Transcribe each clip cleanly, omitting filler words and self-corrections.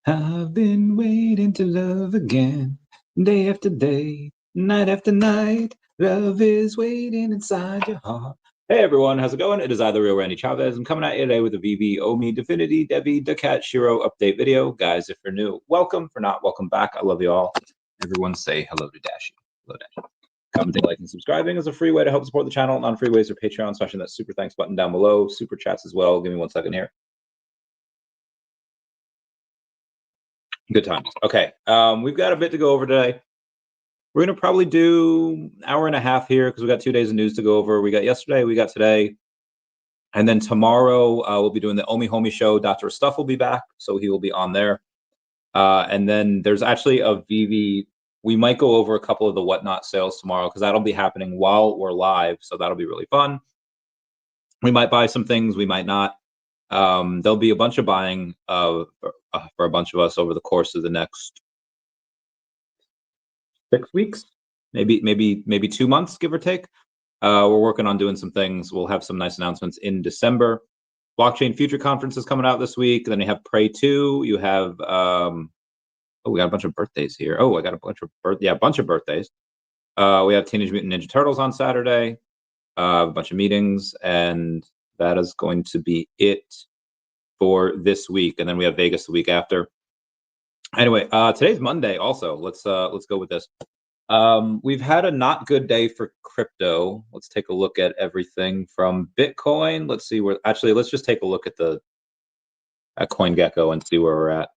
I've been waiting to love again, day after day, night after night. Love is waiting inside your heart. Hey everyone, how's it going? It is I, the real Randy Chavez. I'm coming at you today with a VeVe, OMI, DEVVE, DEVVE, daCat, SHIRO update video. Guys, if you're new, welcome. For not, welcome back. I love you all. Everyone say hello to Dashi. Hello, Dashi. Commenting, liking, subscribing is a free way to help support the channel. Non-free ways are Patreon, smashing that super thanks button down below. Super chats as well. Give me 1 second here. Good times. Okay, we've got a bit to go over today. We're gonna probably do an hour and a half here because we got 2 days of news to go over. We got yesterday, we got today, and then tomorrow we'll be doing the OMI Homie show. Dr. Stuff will be back, so he will be on there. And then there's actually a VeVe. We might go over a couple of the whatnot sales tomorrow because that'll be happening while we're live, so that'll be really fun. We might buy some things, we might not. There'll be a bunch of buying for a bunch of us over the course of the next 6 weeks, maybe 2 months, give or take. We're working on doing some things. We'll have some nice announcements in December. Blockchain Future Conference is coming out this week. Then you have Prey 2. You have oh, we got a bunch of birthdays here. Oh, I got a bunch of birthdays. We have Teenage Mutant Ninja Turtles on Saturday. A bunch of meetings, and that is going to be it for this week. And then we have Vegas the week after. Anyway, today's Monday. Also, let's go with this. We've had a not good day for crypto. Let's take a look at everything from Bitcoin. Let's see where. Actually, let's just take a look at CoinGecko and see where we're at.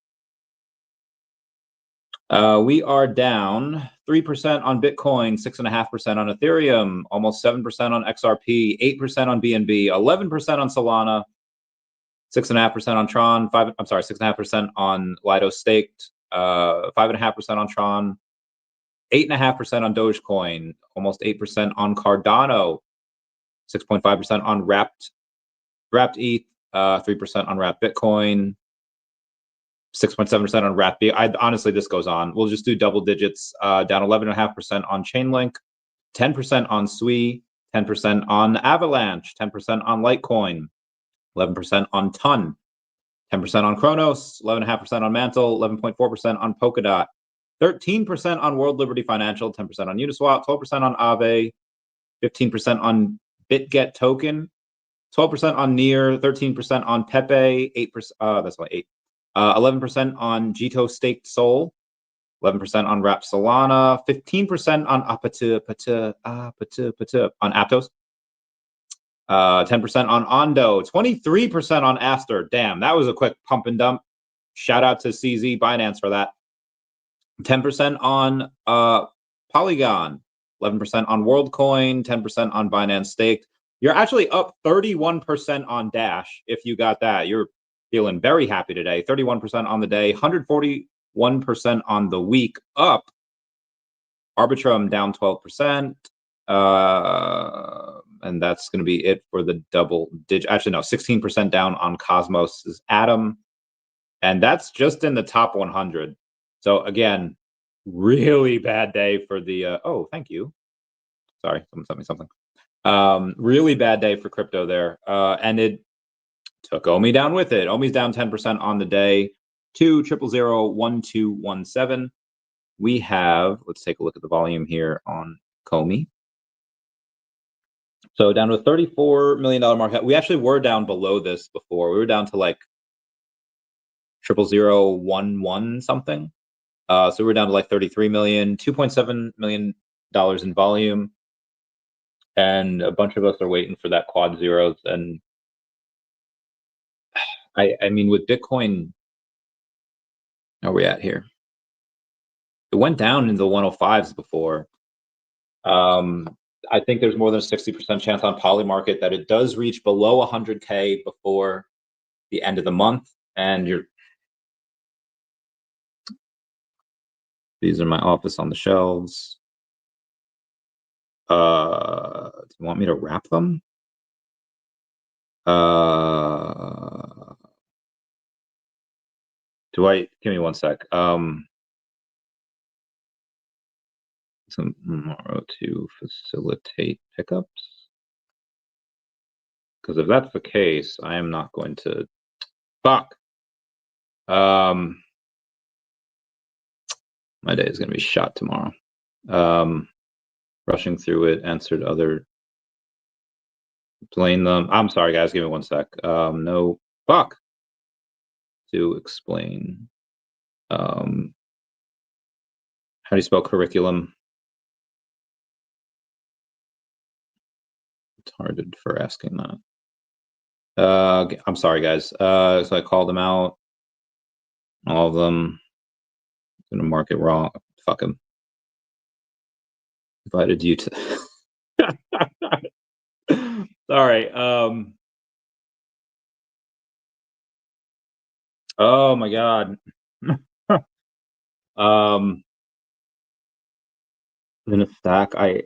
We are down 3% on Bitcoin, 6.5% on Ethereum, almost 7% on XRP, 8% on BNB, 11% on Solana, 6.5% on Tron, 6.5% on Lido Staked, 5.5% on Tron, 8.5% on Dogecoin, almost 8% on Cardano, 6.5% on Wrapped ETH, 3% on Wrapped Bitcoin, 6.7% on Wrapped B. Honestly, this goes on. We'll just do double digits, down 11.5% on Chainlink, 10% on Sui, 10% on Avalanche, 10% on Litecoin, 11% on Ton, 10% on Kronos, 11.5% on Mantle, 11.4% on Polkadot, 13% on World Liberty Financial, 10% on Uniswap, 12% on Aave, 15% on BitGet Token, 12% on Near, 13% on Pepe, 8%, that's my 8. 11% on Jito Staked Sol, 11% on Wrapped Solana, 15% on on Aptos, 10% on Ondo, 23% on Aster. Damn, that was a quick pump and dump. Shout out to CZ Binance for that. 10% on Polygon, 11% on WorldCoin, 10% on Binance Staked. You're actually up 31% on Dash if you got that. You're feeling very happy today. 31% on the day, 141% on the week up. Arbitrum down 12%. And that's going to be it for the double digit. Actually, no, 16% down on Cosmos' Atom. And that's just in the top 100. So again, really bad day for the, oh, thank you. Sorry, someone sent me something. Really bad day for crypto there. And it took OMI down with it. OMI's down 10% on the day to 0001217. We have, let's take a look at the volume here on Komi. So down to a $34 million market. We actually were down below this before. We were down to like 00011 something. So we were down to like 33 million, $2.7 million in volume. And a bunch of us are waiting for that quad zeros. And I mean, with Bitcoin, where are we at here? It went down into the 105s before. I think there's more than a 60% chance on Polymarket that it does reach below 100K before the end of the month. And these are my office on the shelves. Do you want me to wrap them? Give me 1 sec. Tomorrow to facilitate pickups. Because if that's the case, I am not going to. Fuck. My day is going to be shot tomorrow. Rushing through it, answered other. Blame them. I'm sorry, guys. Give me 1 sec. No. Fuck. To explain. How do you spell curriculum? Retarded for asking that. I'm sorry, guys. So I called them out. All of them. I'm gonna mark it wrong. Fuck him. Invited you to. Sorry. Oh my god. In a stack, I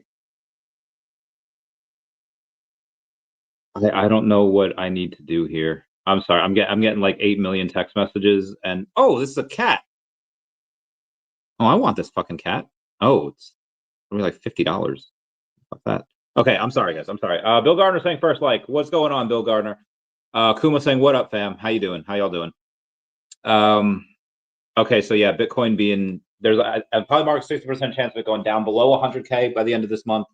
don't know what I need to do here. I'm sorry. I'm getting like 8 million text messages, and oh, this is a cat. Oh, I want this fucking cat. Oh, it's only like $50. Fuck that. Okay, I'm sorry, guys. I'm sorry. Bill Gardner saying first like, what's going on, Bill Gardner? Kuma saying, what up, fam? How you doing? How y'all doing? Okay, so yeah, Bitcoin being there's a probably mark 60% chance of it going down below 100K by the end of this month.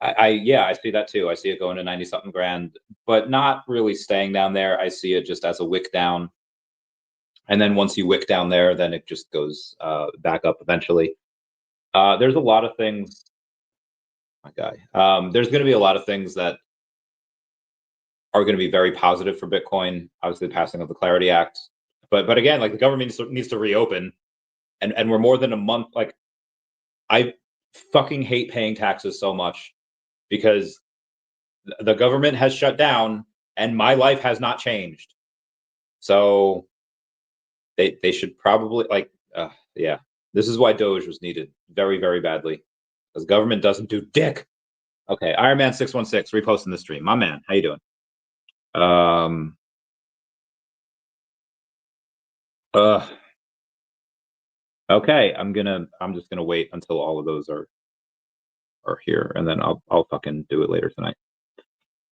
Yeah, I see that too. I see it going to 90 something grand, but not really staying down there. I see it just as a wick down. And then once you wick down there, then it just goes back up eventually. There's a lot of things, my guy. There's going to be a lot of things that are going to be very positive for Bitcoin. Obviously, the passing of the Clarity Act, but again, like the government needs to reopen, and we're more than a month. Like, I fucking hate paying taxes so much because the government has shut down and my life has not changed. So they should probably like yeah. This is why Doge was needed very, very badly, because government doesn't do dick. Okay, Iron Man 616 reposting the stream. My man, how you doing? Okay, I'm just gonna wait until all of those are here, and then I'll fucking do it later tonight.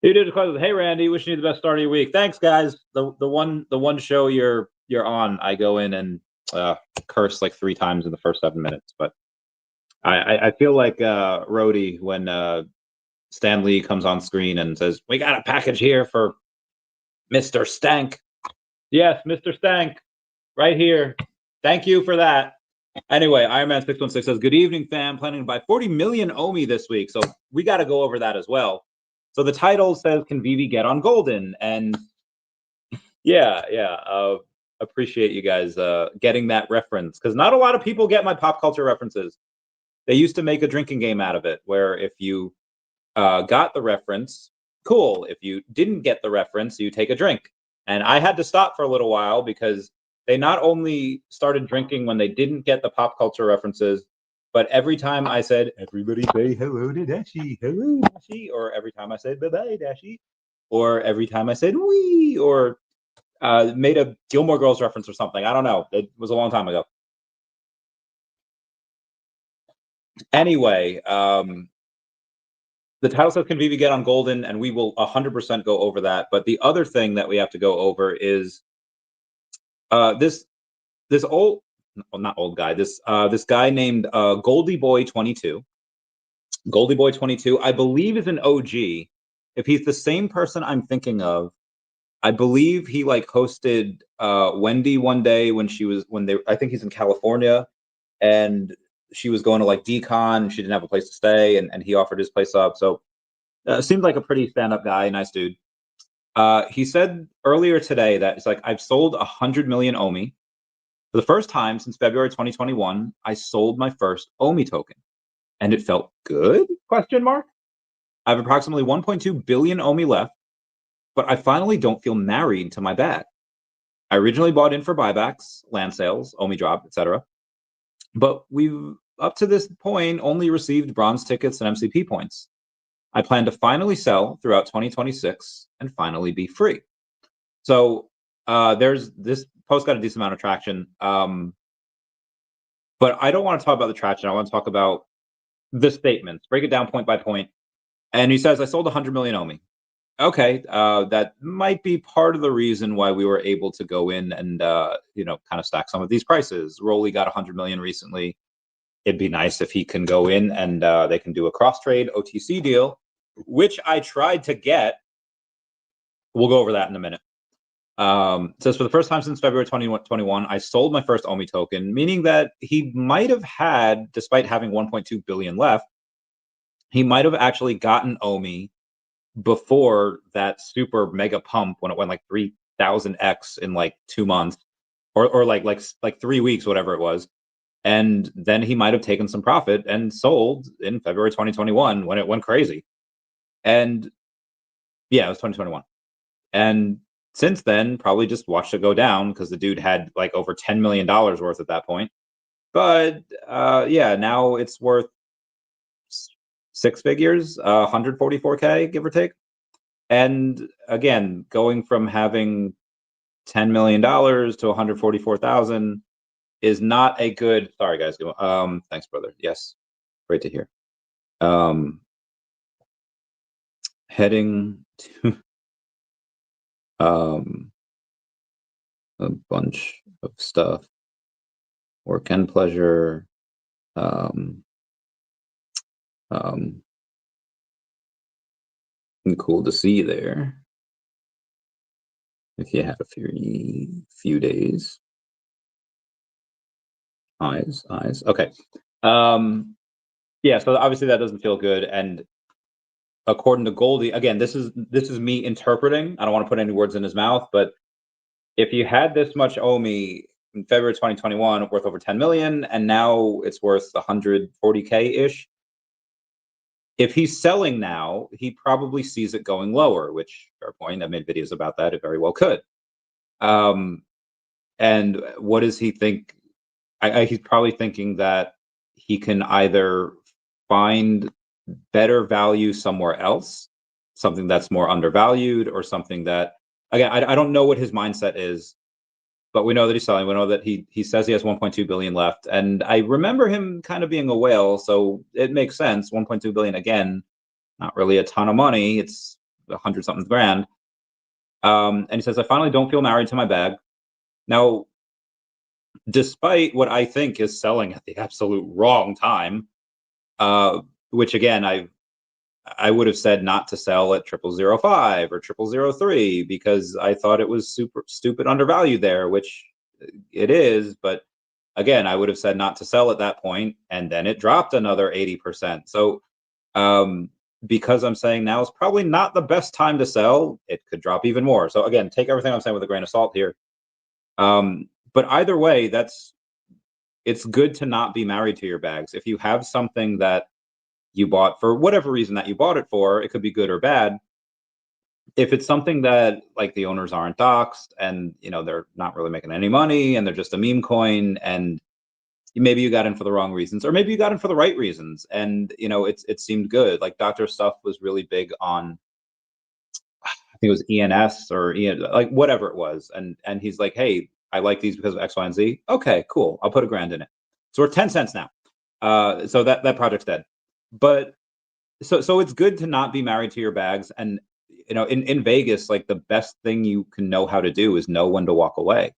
You did declare, hey Randy, wishing you the best start of your week. Thanks, guys. The one show you're on, I go in and curse like 3 times in the first 7 minutes, but I feel like Rhodey when Stan Lee comes on screen and says, "We got a package here for Mr. Stank." Yes, Mr. Stank, right here. Thank you for that. Anyway, Iron Man 616 says, "Good evening, fam. Planning to buy 40 million OMI this week, so we got to go over that as well." So the title says, "Can VeVe get on Goldin?" And yeah, appreciate you guys getting that reference, because not a lot of people get my pop culture references. They used to make a drinking game out of it, where if you got the reference, cool. If you didn't get the reference, you take a drink. And I had to stop for a little while because they not only started drinking when they didn't get the pop culture references, but every time I said, "Everybody say hello to Dashi, hello Dashi," or every time I said, "Bye-bye Dashi," or every time I said, "Wee," or made a Gilmore Girls reference or something. I don't know. It was a long time ago. Anyway, the title says, "Can VeVe get on Goldin?" And we will 100% go over that. But the other thing that we have to go over is this old, well, not old guy, this guy named Goldie Boy 22. Goldie Boy 22, I believe, is an OG. If he's the same person I'm thinking of, I believe he like hosted Wendy one day I think he's in California, and she was going to like decon. She didn't have a place to stay, and he offered his place up. So seemed like a pretty stand-up guy, nice dude. He said earlier today that it's like, "I've sold 100 million OMI. For the first time since February 2021, I sold my first OMI token. And it felt good? Question mark. I have approximately 1.2 billion OMI left, but I finally don't feel married to my bag. I originally bought in for buybacks, land sales, OMI drop, etc. But we've, up to this point, only received bronze tickets and MCP points. I plan to finally sell throughout 2026 and finally be free." So there's this post got a decent amount of traction. But I don't want to talk about the traction. I want to talk about the statements, break it down point by point. And he says, "I sold 100 million OMI. Okay, that might be part of the reason why we were able to go in and kind of stack some of these prices. Rolly got 100 million recently. It'd be nice if he can go in and they can do a cross trade OTC deal, which I tried to get. We'll go over that in a minute. Says for the first time since February 2021, I sold my first OMI token, meaning that he might have had, despite having 1.2 billion left, he might have actually gotten OMI before that super mega pump when it went like 3,000x in like 2 months, or like 3 weeks, whatever it was. And then he might have taken some profit and sold in February 2021 when it went crazy. And yeah, it was 2021. And since then, probably just watched it go down because the dude had like over $10 million worth at that point. But yeah, now it's worth six figures, 144K, give or take. And again, going from having $10 million to 144,000 is not a good. Sorry, guys. Thanks, brother. Yes, great to hear. Heading to a bunch of stuff. Work and pleasure. Cool to see you there. If you had a few days. Eyes. Okay. Yeah, so obviously that doesn't feel good. And according to Goldie, again, this is me interpreting. I don't want to put any words in his mouth, but if you had this much OMI in February 2021 worth over 10 million, and now it's worth 140K ish. If he's selling now, he probably sees it going lower, which, fair point, I've made videos about that. It very well could. And what does he think? He's probably thinking that he can either find better value somewhere else, something that's more undervalued, or something that, again, I don't know what his mindset is, but we know that he's selling. We know that he says he has 1.2 billion left, and I remember him kind of being a whale, so it makes sense. 1.2 billion, again, not really a ton of money. It's 100 something grand. And he says, I finally don't feel married to my bag. Now, despite what I think is selling at the absolute wrong time, which again, I would have said not to sell at 0005 or 0003 because I thought it was super stupid undervalued there, which it is. But again, I would have said not to sell at that point, and then it dropped another 80%. So because I'm saying now is probably not the best time to sell, it could drop even more. So again, take everything I'm saying with a grain of salt here. But either way, it's good to not be married to your bags. If you have something that you bought for whatever reason that you bought it for, it could be good or bad. If it's something that like the owners aren't doxxed and they're not really making any money and they're just a meme coin, and maybe you got in for the wrong reasons, or maybe you got in for the right reasons, and it seemed good. Like Dr. Stuff was really big on, I think it was ENS or like whatever it was, and he's like, hey, I like these because of X, Y, and Z. Okay, cool. I'll put $1,000 in it. So we're 10 cents now. So that project's dead. But so it's good to not be married to your bags. And in Vegas, like the best thing you can know how to do is know when to walk away.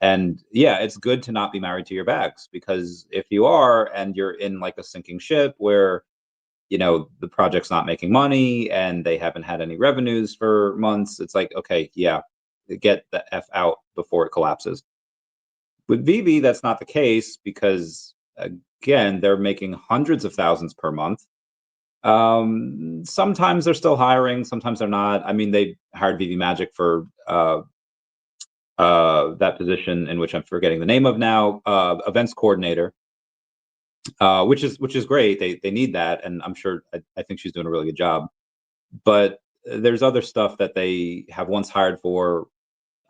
And yeah, it's good to not be married to your bags, because if you are and you're in like a sinking ship where the project's not making money and they haven't had any revenues for months, it's like, okay, yeah, get the F out before it collapses. With VeVe, that's not the case because again, they're making hundreds of thousands per month. Sometimes they're still hiring, sometimes they're not. I mean, they hired VeVe Magic for that position, in which I'm forgetting the name of now, events coordinator, which is great. They need that, and I'm sure I think she's doing a really good job. But there's other stuff that they have once hired for.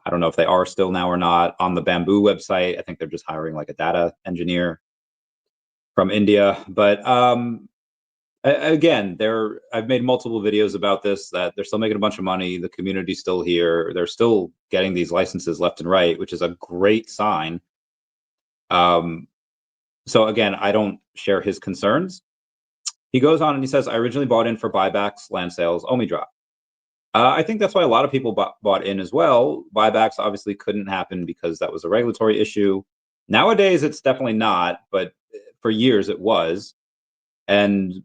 I don't know if they are still now or not. On the Bamboo website, I think they're just hiring like a data engineer from India. But again, I've made multiple videos about this, that they're still making a bunch of money. The community's still here. They're still getting these licenses left and right, which is a great sign. So again, I don't share his concerns. He goes on and he says, I originally bought in for buybacks, land sales, OMI drop. I think that's why a lot of people bought in as well. Buybacks obviously couldn't happen because that was a regulatory issue. Nowadays, it's definitely not, but for years it was. And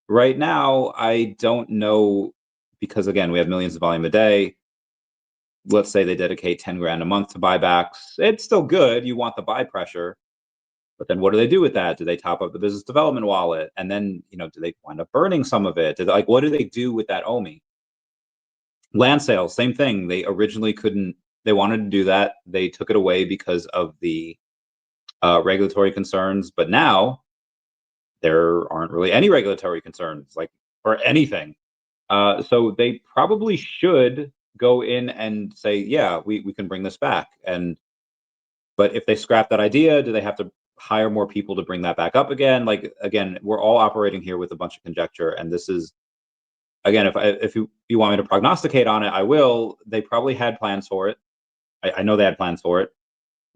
right now, I don't know because again, we have millions of volume a day. Let's say they dedicate 10 grand a month to buybacks. It's still good. You want the buy pressure. But then what do they do with that? Do they top up the business development wallet? And then, do they wind up burning some of it? What do they do with that OMI? Land sales, same thing. They originally couldn't, they wanted to do that. They took it away because of the regulatory concerns. But now there aren't really any regulatory concerns, like for anything. So they probably should go in and say, yeah, we can bring this back. But if they scrap that idea, do they have to hire more people to bring that back up again? Like, again, we're all operating here with a bunch of conjecture. And this is, again, if you want me to prognosticate on it, I will. They probably had plans for it. I know they had plans for it.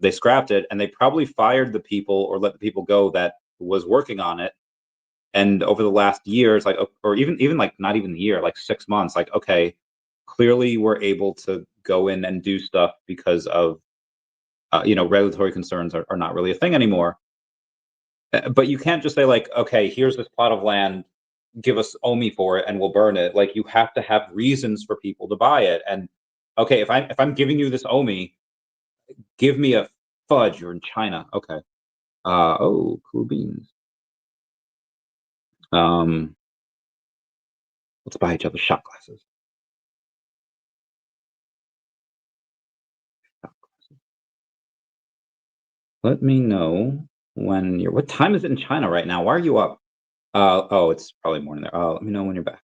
They scrapped it, and they probably fired the people or let the people go that was working on it. And over the last years, like, or even like not even a year, like 6 months, like, okay, clearly we're able to go in and do stuff because of regulatory concerns are not really a thing anymore. But you can't just say like, okay, here's this plot of land, give us OMI for it, and we'll burn it. Like, you have to have reasons for people to buy it. And okay, if I'm giving you this OMI, give me a fudge. You're in China, okay? Oh, cool beans. Um, let's buy each other shot glasses. Let me know when you're. What time is it in China right now? Why are you up? Oh, it's probably morning there. Let me know when you're back.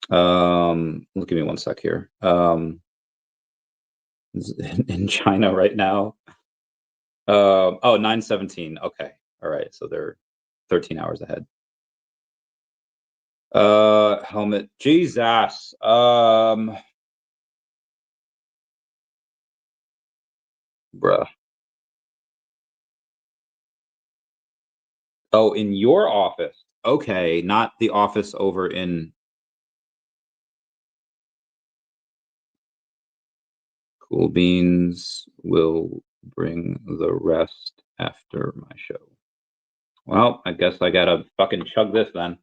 Give me one sec here. In China right now. 9:17. Okay. All right. So they're 13 hours ahead. Helmet. Jesus. Bruh. Oh, in your office. Okay, not the office over in Cool Beans will bring the rest after my show. Well, I guess I gotta fucking chug this then.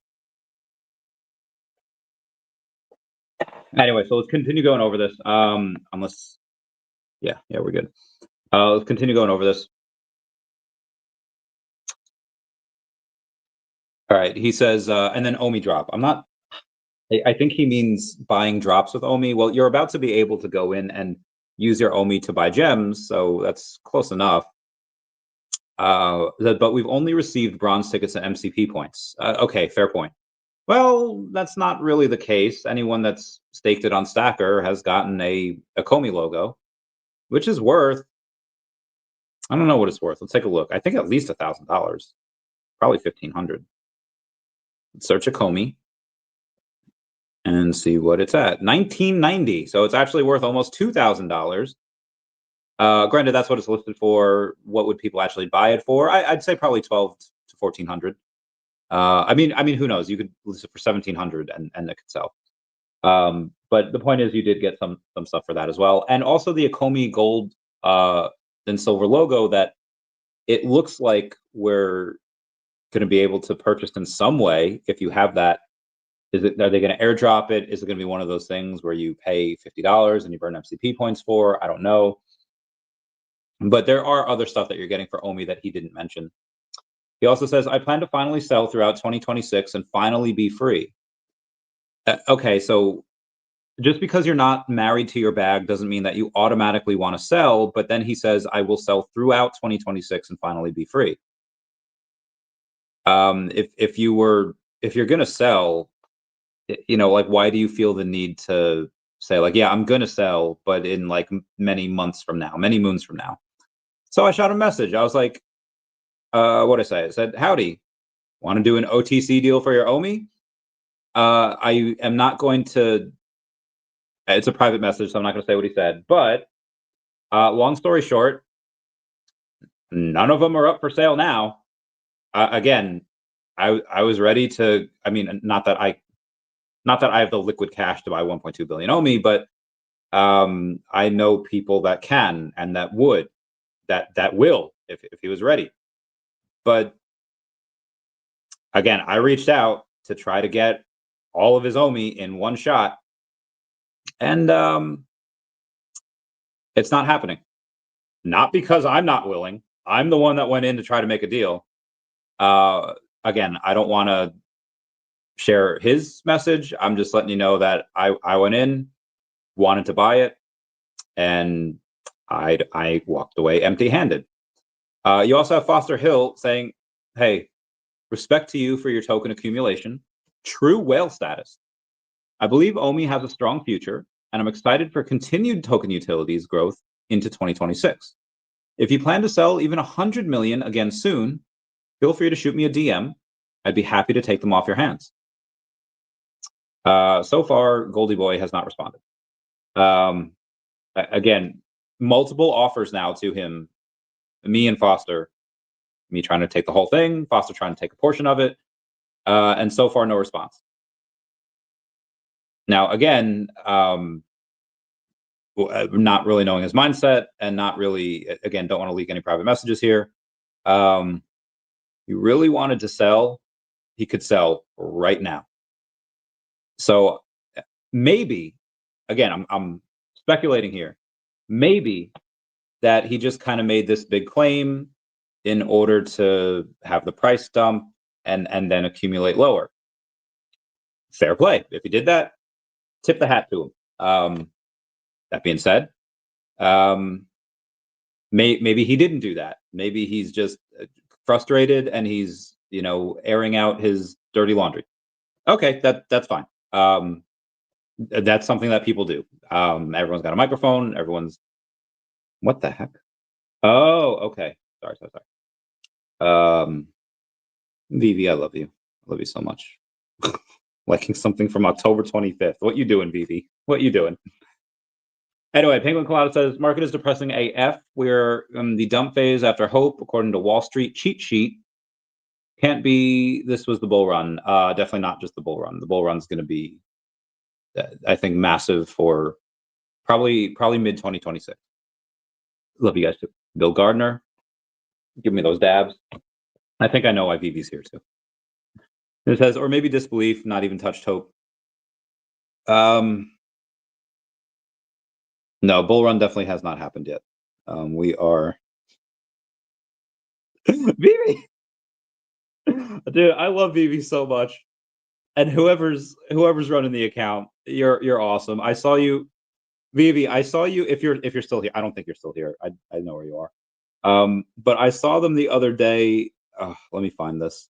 Anyway, so let's continue going over this. Unless, yeah, we're good. Let's continue going over this. All right, he says, and then OMI drop. I think he means buying drops with OMI. Well, you're about to be able to go in and use your OMI to buy gems, so that's close enough. But we've only received bronze tickets and MCP points. Okay, fair point. Well, that's not really the case. Anyone that's staked it on Stacker has gotten a Komi logo, which is worth, I don't know what it's worth. Let's take a look. I think at least $1,000, probably 1,500. Let's search a Komi and see what it's at. 1990. So it's actually worth almost $2,000. Granted, that's what it's listed for. What would people actually buy it for? I'd say probably 12 to 1,400. I mean, who knows? You could list it for 1,700 and it could sell. But the point is, you did get some stuff for that as well, and also the Akomi gold and silver logo that it looks like we're going to be able to purchase in some way if you have that. Are they going to airdrop it? Is it going to be one of those things where you pay $50 and you burn MCP points for? I don't know. But there are other stuff that you're getting for OMI that he didn't mention. He also says, I plan to finally sell throughout 2026 and finally be free. Okay, so just because you're not married to your bag doesn't mean that you automatically want to sell. But then he says, I will sell throughout 2026 and finally be free. If you're going to sell, like, why do you feel the need to say like, yeah, I'm going to sell, but in like many months from now, many moons from now? So I shot a message. I was like, what I say? I said, howdy, want to do an OTC deal for your OMI? I am not going to, it's a private message, so I'm not going to say what he said. But long story short, none of them are up for sale now. Again, I was ready to, I mean, not that not that I have the liquid cash to buy 1.2 billion OMI, but I know people that can and that would, that will if he was ready. But again, I reached out to try to get all of his OMI in one shot, and it's not happening. Not because I'm not willing. I'm the one that went in to try to make a deal. Again, I don't want to share his message. I'm just letting you know that I went in, wanted to buy it, and I walked away empty-handed. You also have Foster Hill saying, hey, respect to you for your token accumulation. True whale status. I believe OMI has a strong future, and I'm excited for continued token utilities growth into 2026. If you plan to sell even 100 million again soon, feel free to shoot me a DM. I'd be happy to take them off your hands. So far, Goldie Boy has not responded. Again, multiple offers now to him, me and Foster, me trying to take the whole thing, Foster trying to take a portion of it, and so far, no response. Now, again, not really knowing his mindset and not really, again, don't want to leak any private messages here. He really wanted to sell, he could sell right now. So maybe, again, I'm speculating here, maybe that he just kind of made this big claim in order to have the price dump and then accumulate lower. Fair play. If he did that, tip the hat to him. That being said, maybe he didn't do that. Maybe he's just frustrated and he's, you know, airing out his dirty laundry. Okay, that's fine. That's something that people do. Everyone's got a microphone. Everyone's, what the heck? Oh, okay. Sorry. VeVe, I love you. I love you so much. Liking something from October 25th. What you doing, VeVe? What you doing? Anyway, Penguin Colada says, market is depressing AF. We're in the dump phase after hope, according to Wall Street cheat sheet. Can't be, this was the bull run. Definitely not just the bull run. The bull run's going to be, I think, massive for probably mid 2026. Love you guys too. Bill Gardner, give me those dabs. I think I know why VeVe's here too. It says, or maybe disbelief, not even touched hope. No, bull run definitely has not happened yet. We are VeVe. Dude, I love VeVe so much. And whoever's running the account, you're awesome. I saw you, VeVe. I saw you. If you're still here, I don't think you're still here. I know where you are. But I saw them the other day. Let me find this.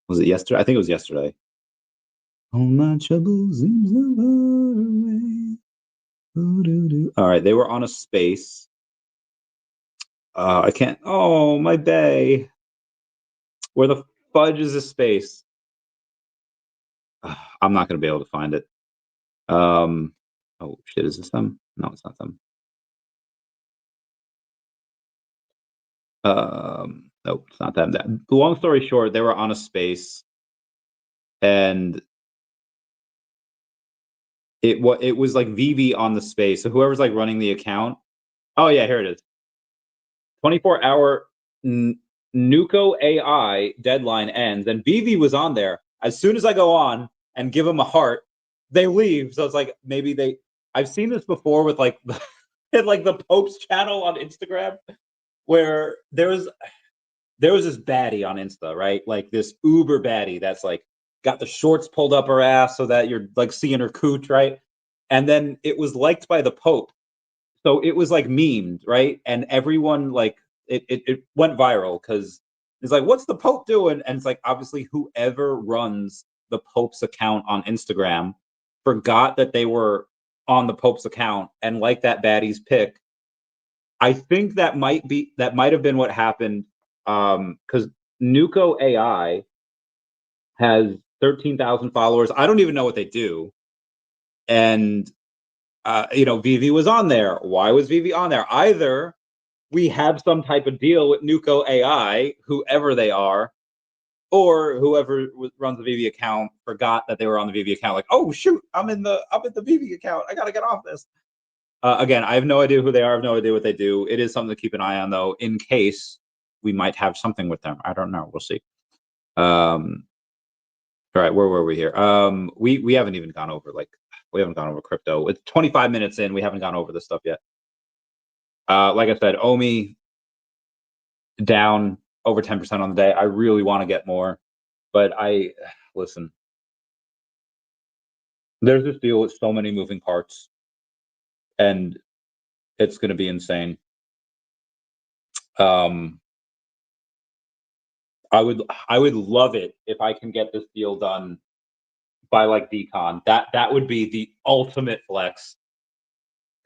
Was it yesterday? I think it was yesterday. All my troubles seems so far away. All right, they were on a space. I can't. Oh, my bay. Where the fudge is a space? I'm not going to be able to find it. Oh shit, is this them? No, it's not them. Nope, it's not them. Long story short, they were on a space, and it was like VeVe on the space. So whoever's like running the account. Oh yeah, here it is. 24-hour Nuco AI deadline ends, and VeVe was on there. As soon as I go on and give them a heart, they leave. So it's like maybe I've seen this before with like like the Pope's channel on Instagram, where there was this baddie on Insta, right? Like this uber baddie that's like got the shorts pulled up her ass so that you're like seeing her cooch, right? And then it was liked by the Pope. So it was like memed, right? And everyone like it went viral because it's like, what's the Pope doing? And it's like, obviously whoever runs the Pope's account on Instagram forgot that they were on the Pope's account and like that baddie's pic. I think that might have been what happened. Because Nuco AI has 13,000 followers. I don't even know what they do. And you know, VeVe was on there. Why was VeVe on there? Either we have some type of deal with Nuco AI, whoever they are, or whoever runs the VeVe account forgot that they were on the VeVe account. Like, oh shoot, I'm in the VeVe account. I gotta get off this. Again, I have no idea who they are. I have no idea what they do. It is something to keep an eye on, though, in case we might have something with them. I don't know. We'll see. All right, where were we here? We haven't even gone over crypto. It's 25 minutes in. We haven't gone over this stuff yet. Like I said, OMI down over 10% on the day. I really want to get more, but listen. There's this deal with so many moving parts, and it's going to be insane. I would love it if I can get this deal done by like decon. That would be the ultimate flex.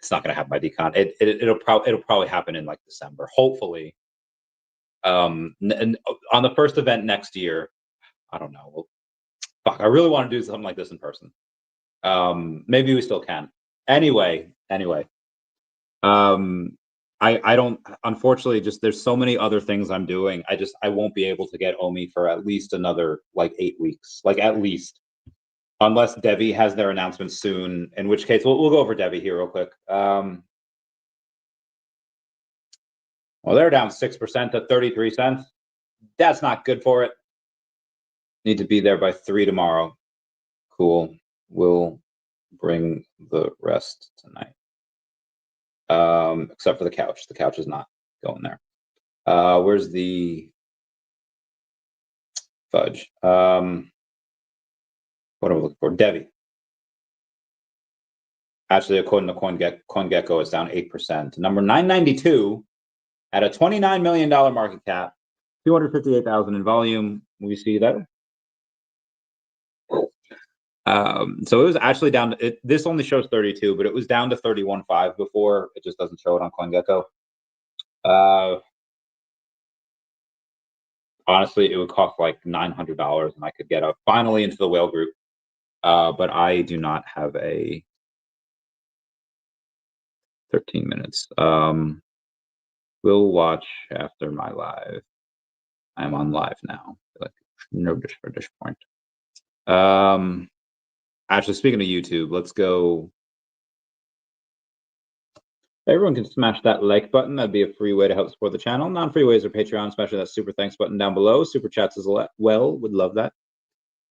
It's not going to happen by decon. It'll probably happen in like December, hopefully. And on the first event next year, I don't know. Well, fuck, I really want to do something like this in person. Maybe we still can. Anyway. I don't, unfortunately, just there's so many other things I'm doing. I won't be able to get OMI for at least another like 8 weeks, like at least, unless DEVVE has their announcement soon, in which case we'll go over DEVVE here real quick. Well, they're down 6% to 33 cents. That's not good for it. Need to be there by 3 tomorrow. Cool. We'll bring the rest tonight. Except for the couch. The couch is not going there. Where's the fudge? What am I looking for? DEVVE. Actually, according to CoinGecko, it's down 8%. Number 992 at a $29 million market cap, 258,000 in volume. We see that. So it was actually down. This only shows 32, but it was down to 31.5 before. It just doesn't show it on CoinGecko. Honestly, it would cost like $900, and I could get finally into the whale group. But I do not have a 13 minutes. We'll watch after my live. I'm on live now. Like no dish point. Actually, speaking of YouTube, let's go. Everyone can smash that like button. That'd be a free way to help support the channel. Non-free ways are Patreon, smashing that super thanks button down below. Super chats as well. Would love that.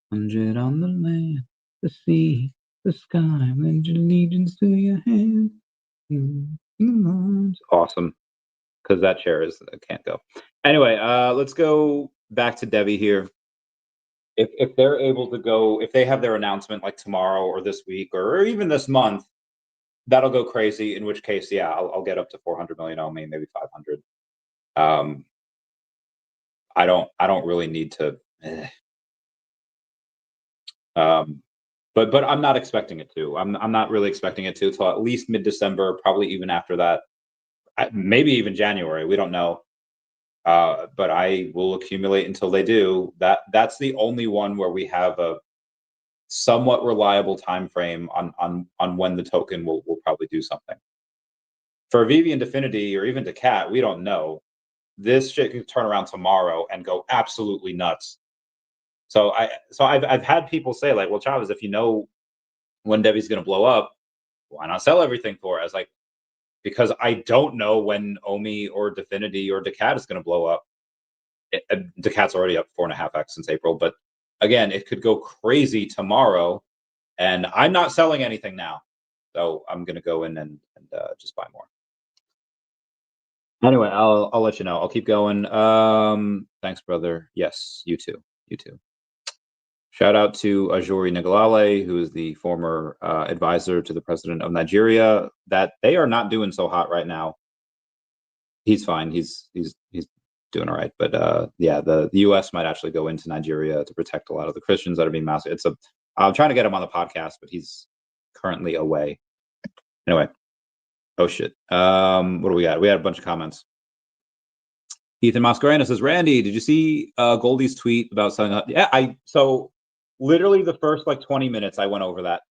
100 on the land, the sea, the sky, lend your allegiance to your hand. Awesome. Because that chair can't go. Anyway, let's go back to DEVVE here. If they're able to go, if they have their announcement like tomorrow or this week or even this month, that'll go crazy. In which case, yeah, I'll get up to 400 million OMI, maybe 500. I don't really need to. But I'm not expecting it to. I'm not really expecting it to until at least mid-December, probably even after that, maybe even January. We don't know. But I will accumulate until they do. That's the only one where we have a somewhat reliable time frame on when the token will probably do something. For VeVe and Definity or even daCat, we don't know. This shit can turn around tomorrow and go absolutely nuts. So I've had people say like, well, Chavez, if you know when DEVVE's going to blow up, why not sell everything for it? I was like, because I don't know when OMI or Definity or daCat is going to blow up. daCat's already up 4.5x since April, but again, it could go crazy tomorrow, and I'm not selling anything now, so I'm going to go in and just buy more. Anyway, I'll let you know. I'll keep going. Thanks, brother. Yes, you too. You too. Shout out to Ajuri Ngalale, who is the former advisor to the president of Nigeria. That they are not doing so hot right now. He's fine. He's doing all right. But yeah, the U.S. might actually go into Nigeria to protect a lot of the Christians that are being massacred. I'm trying to get him on the podcast, but he's currently away. Anyway, oh shit. What do we got? We had a bunch of comments. Ethan Mascarena says, Randy, did you see Goldie's tweet about selling up? Yeah, so literally the first like 20 minutes I went over that.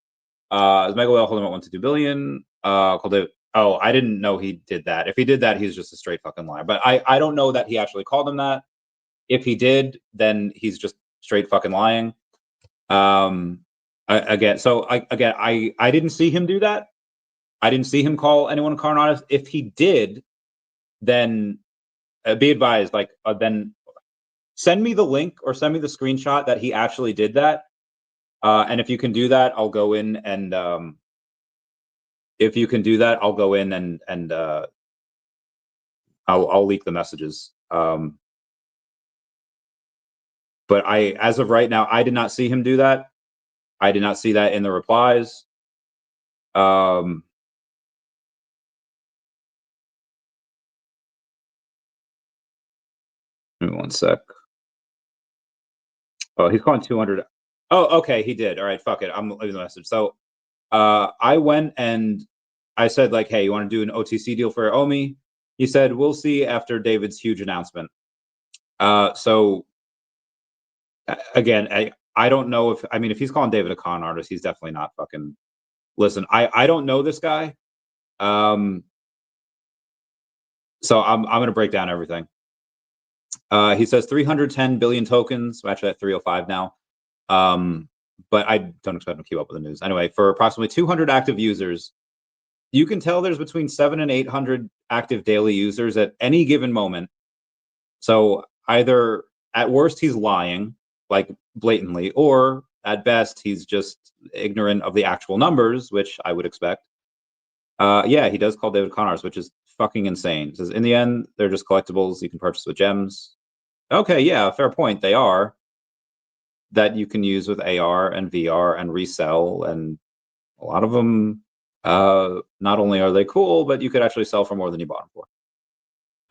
Is Mega Whale holding about 1.2 billion? Called it. Oh, I didn't know he did that. If he did that, he's just a straight fucking liar. But I don't know that he actually called him that. If he did, then he's just straight fucking lying. I didn't see him do that. I didn't see him call anyone a con artist. If he did, then be advised, like, then send me the link or send me the screenshot that he actually did that. And if you can do that, I'll go in and I'll leak the messages. But as of right now, I did not see him do that. I did not see that in the replies. Give me one sec. Oh, he's calling 200. Oh, okay, he did. All right, fuck it. I'm leaving the message. So I went and I said, like, hey, you want to do an OTC deal for OMI? He said, we'll see after David's huge announcement. So again, I don't know if, I mean, if he's calling David a con artist, he's definitely not fucking, listen, I don't know this guy. So I'm going to break down everything. He says 310 billion tokens. We're actually at 305 now. But I don't expect him to keep up with the news. Anyway, for approximately 200 active users, you can tell there's between 700 and 800 active daily users at any given moment. So either at worst, he's lying, like blatantly, or at best, he's just ignorant of the actual numbers, which I would expect. Yeah, he does call David con artist, which is fucking insane. He says, in the end, they're just collectibles you can purchase with gems. Okay, yeah, fair point. They are. That you can use with AR and VR and resell, and a lot of them, not only are they cool, but you could actually sell for more than you bought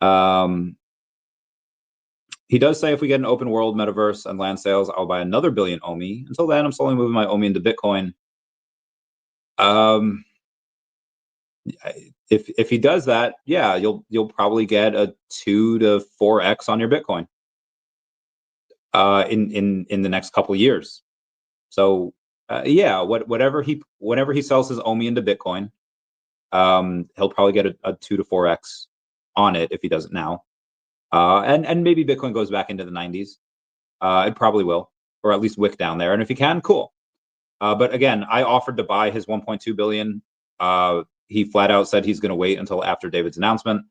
them for. He does say if we get an open world metaverse and land sales, I'll buy another billion OMI. Until then, I'm slowly moving my OMI into Bitcoin. If he does that, yeah, you'll probably get a 2 to 4x on your Bitcoin in the next couple of years. So yeah, whenever he sells his OMI into Bitcoin, he'll probably get a 2 to 4x on it if he does it now. And maybe Bitcoin goes back into the 90s. It probably will, or at least wick down there. And if he can, cool. But again, I offered to buy his 1.2 billion. He flat out said he's going to wait until after David's announcement.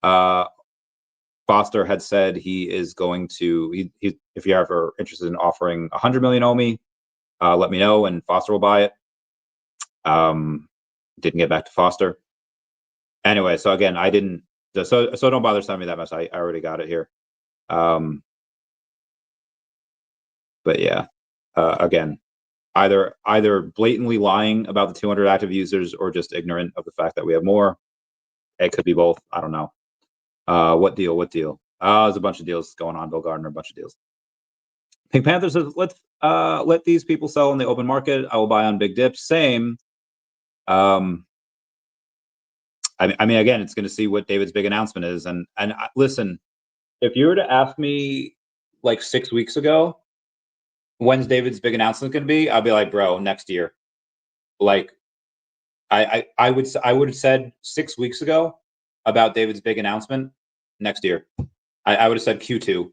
Foster had said he is going to, if you're ever interested in offering 100 million OMI, let me know and Foster will buy it. Didn't get back to Foster. Anyway, so again, I didn't, so don't bother sending me that message. I already got it here. But yeah, again, either blatantly lying about the 200 active users or just ignorant of the fact that we have more. It could be both. I don't know. What deal? There's a bunch of deals going on. Bill Gardner, a bunch of deals. Pink Panther says, let these people sell in the open market. I will buy on big dips. Same. I mean, again, it's going to see what David's big announcement is. And listen, if you were to ask me like 6 weeks ago, when's David's big announcement going to be? I'd be like, bro, next year. Like, I would have said 6 weeks ago about David's big announcement next year. I would have said Q2.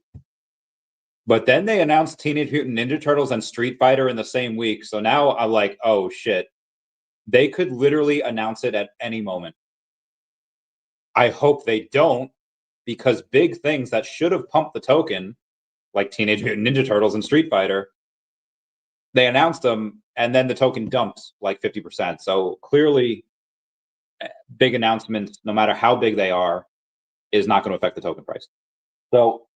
But then they announced Teenage Mutant Ninja Turtles and Street Fighter in the same week. So now I'm like, oh shit. They could literally announce it at any moment. I hope they don't, because big things that should have pumped the token, like Teenage Mutant Ninja Turtles and Street Fighter, they announced them and then the token dumped like 50%. So clearly, big announcements, no matter how big they are, is not going to affect the token price. So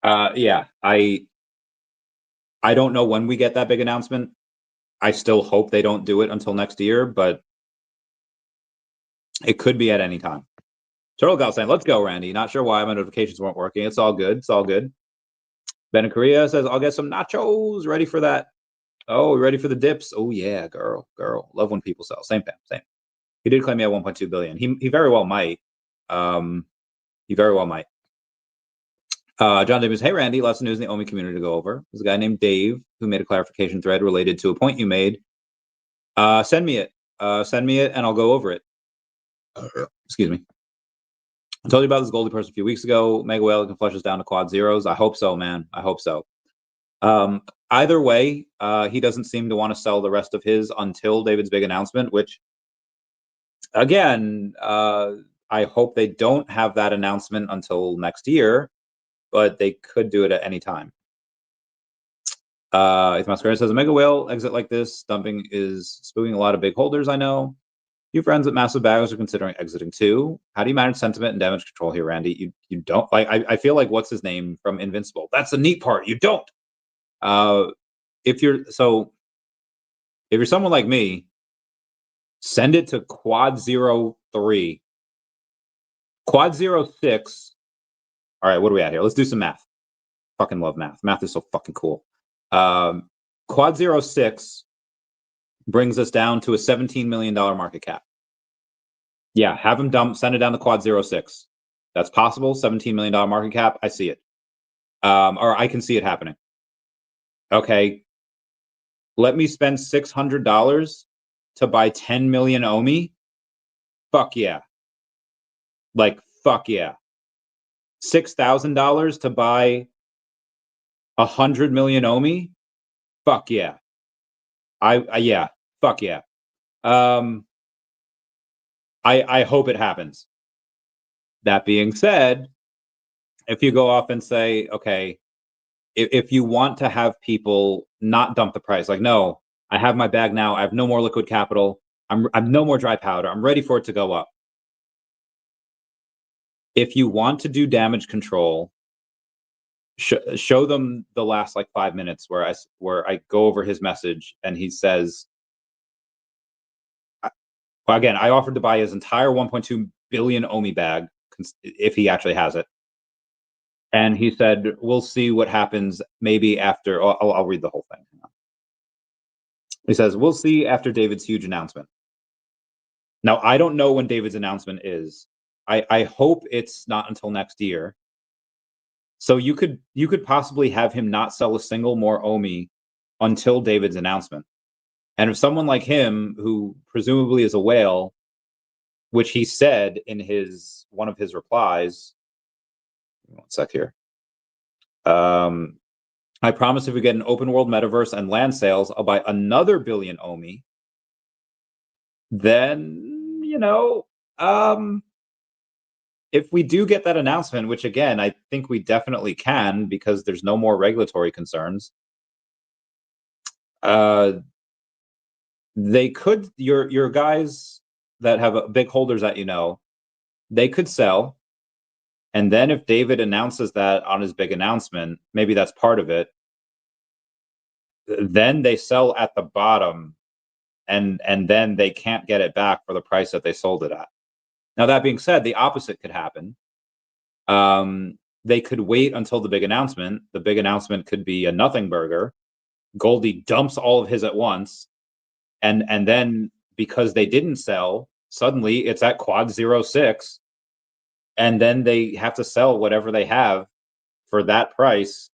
yeah, I don't know when we get that big announcement. I still hope they don't do it until next year, but it could be at any time. Turtle Gal saying, let's go, Randy. Not sure why my notifications weren't working. It's all good. It's all good. Ben in Korea says, I'll get some nachos. Ready for that. Oh, ready for the dips. Oh, yeah, girl. Love when people sell. Same. He did claim he had 1.2 billion. He very well might. He very well might. John Davis, hey, Randy, lots of news in the OMI community to go over. There's a guy named Dave who made a clarification thread related to a point you made. Send me it. And I'll go over it. Excuse me. I told you about this Goldie person a few weeks ago. Mega Whale can flush us down to quad zeros. I hope so, man. I hope so. Either way, he doesn't seem to want to sell the rest of his until David's big announcement, which, again, I hope they don't have that announcement until next year, but they could do it at any time. If Masquerade says a Mega Whale exit like this, dumping is spooking a lot of big holders, I know. Few friends at Massive Bags are considering exiting too. How do you manage sentiment and damage control here, Randy? You don't. Like, I feel like what's his name from Invincible. That's the neat part. You don't. If you're someone like me, send it to quad 03. Quad 06. All right, what are we at here? Let's do some math. Fucking love math. Math is so fucking cool. Quad 06 brings us down to a $17 million market cap. Yeah, have him send it down to quad 06. That's possible. $17 million market cap. I see it. Or I can see it happening. Okay. Let me spend $600 to buy 10 million OMI. Fuck yeah. Like, fuck yeah. $6,000 to buy 100 million OMI. Fuck yeah. Yeah. Fuck yeah. I hope it happens. That being said, if you go off and say, okay, if you want to have people not dump the price, like, no, I have my bag now. I have no more liquid capital. I'm no more dry powder. I'm ready for it to go up. If you want to do damage control, show them the last like 5 minutes where I go over his message and he says, well, again, I offered to buy his entire 1.2 billion OMI bag if he actually has it. And he said, we'll see what happens maybe after. I'll read the whole thing. He says, we'll see after David's huge announcement. Now, I don't know when David's announcement is. I hope it's not until next year. So you could possibly have him not sell a single more OMI until David's announcement. And if someone like him, who presumably is a whale, which he said in one of his replies, 1 sec here. I promise if we get an open world metaverse and land sales, I'll buy another billion OMI. Then, if we do get that announcement, which again, I think we definitely can because there's no more regulatory concerns. They could, your guys that have big holders that they could sell. And then if David announces that on his big announcement, maybe that's part of it. Then they sell at the bottom and then they can't get it back for the price that they sold it at. Now, that being said, the opposite could happen. They could wait until the big announcement. The big announcement could be a nothing burger. Goldie dumps all of his at once. And then because they didn't sell, suddenly it's at quad 06. And then they have to sell whatever they have for that price,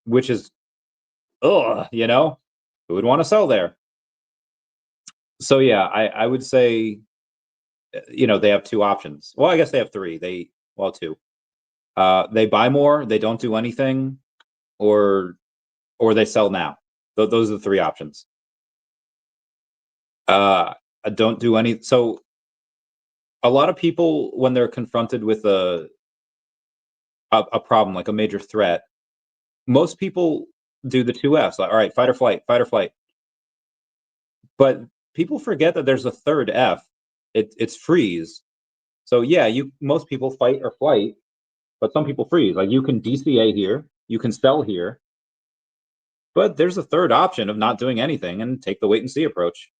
which is, who would want to sell there? So yeah, I would say, they have two options. Well, I guess they have three. Two. They buy more, they don't do anything, or they sell now. Those are the three options. Don't do any. So a lot of people, when they're confronted with a problem, like a major threat, most people do the 2 Fs. Like, all right, fight or flight, fight or flight. But people forget that there's a third F. It's freeze. So yeah, most people fight or flight, but some people freeze. Like, you can DCA here, you can sell here, but there's a third option of not doing anything and take the wait and see approach.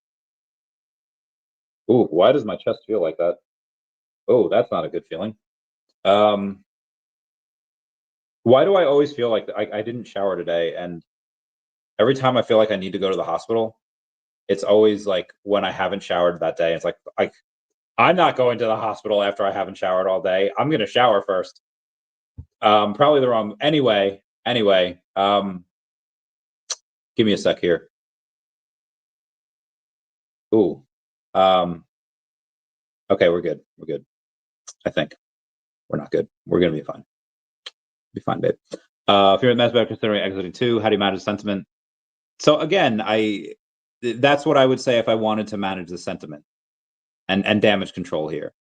Ooh, why does my chest feel like that? Oh, that's not a good feeling. Why do I always feel like I didn't shower today, and every time I feel like I need to go to the hospital, it's always like when I haven't showered that day. It's like I'm not going to the hospital after I haven't showered all day. I'm gonna shower first. Probably the wrong. Anyway. Give me a sec here. Ooh. Okay, we're good. I think. we're not good. We're gonna be fine. Be fine, babe. If you're at Mets considering exiting too, how do you manage sentiment? So again, that's what I would say if I wanted to manage the sentiment and damage control here.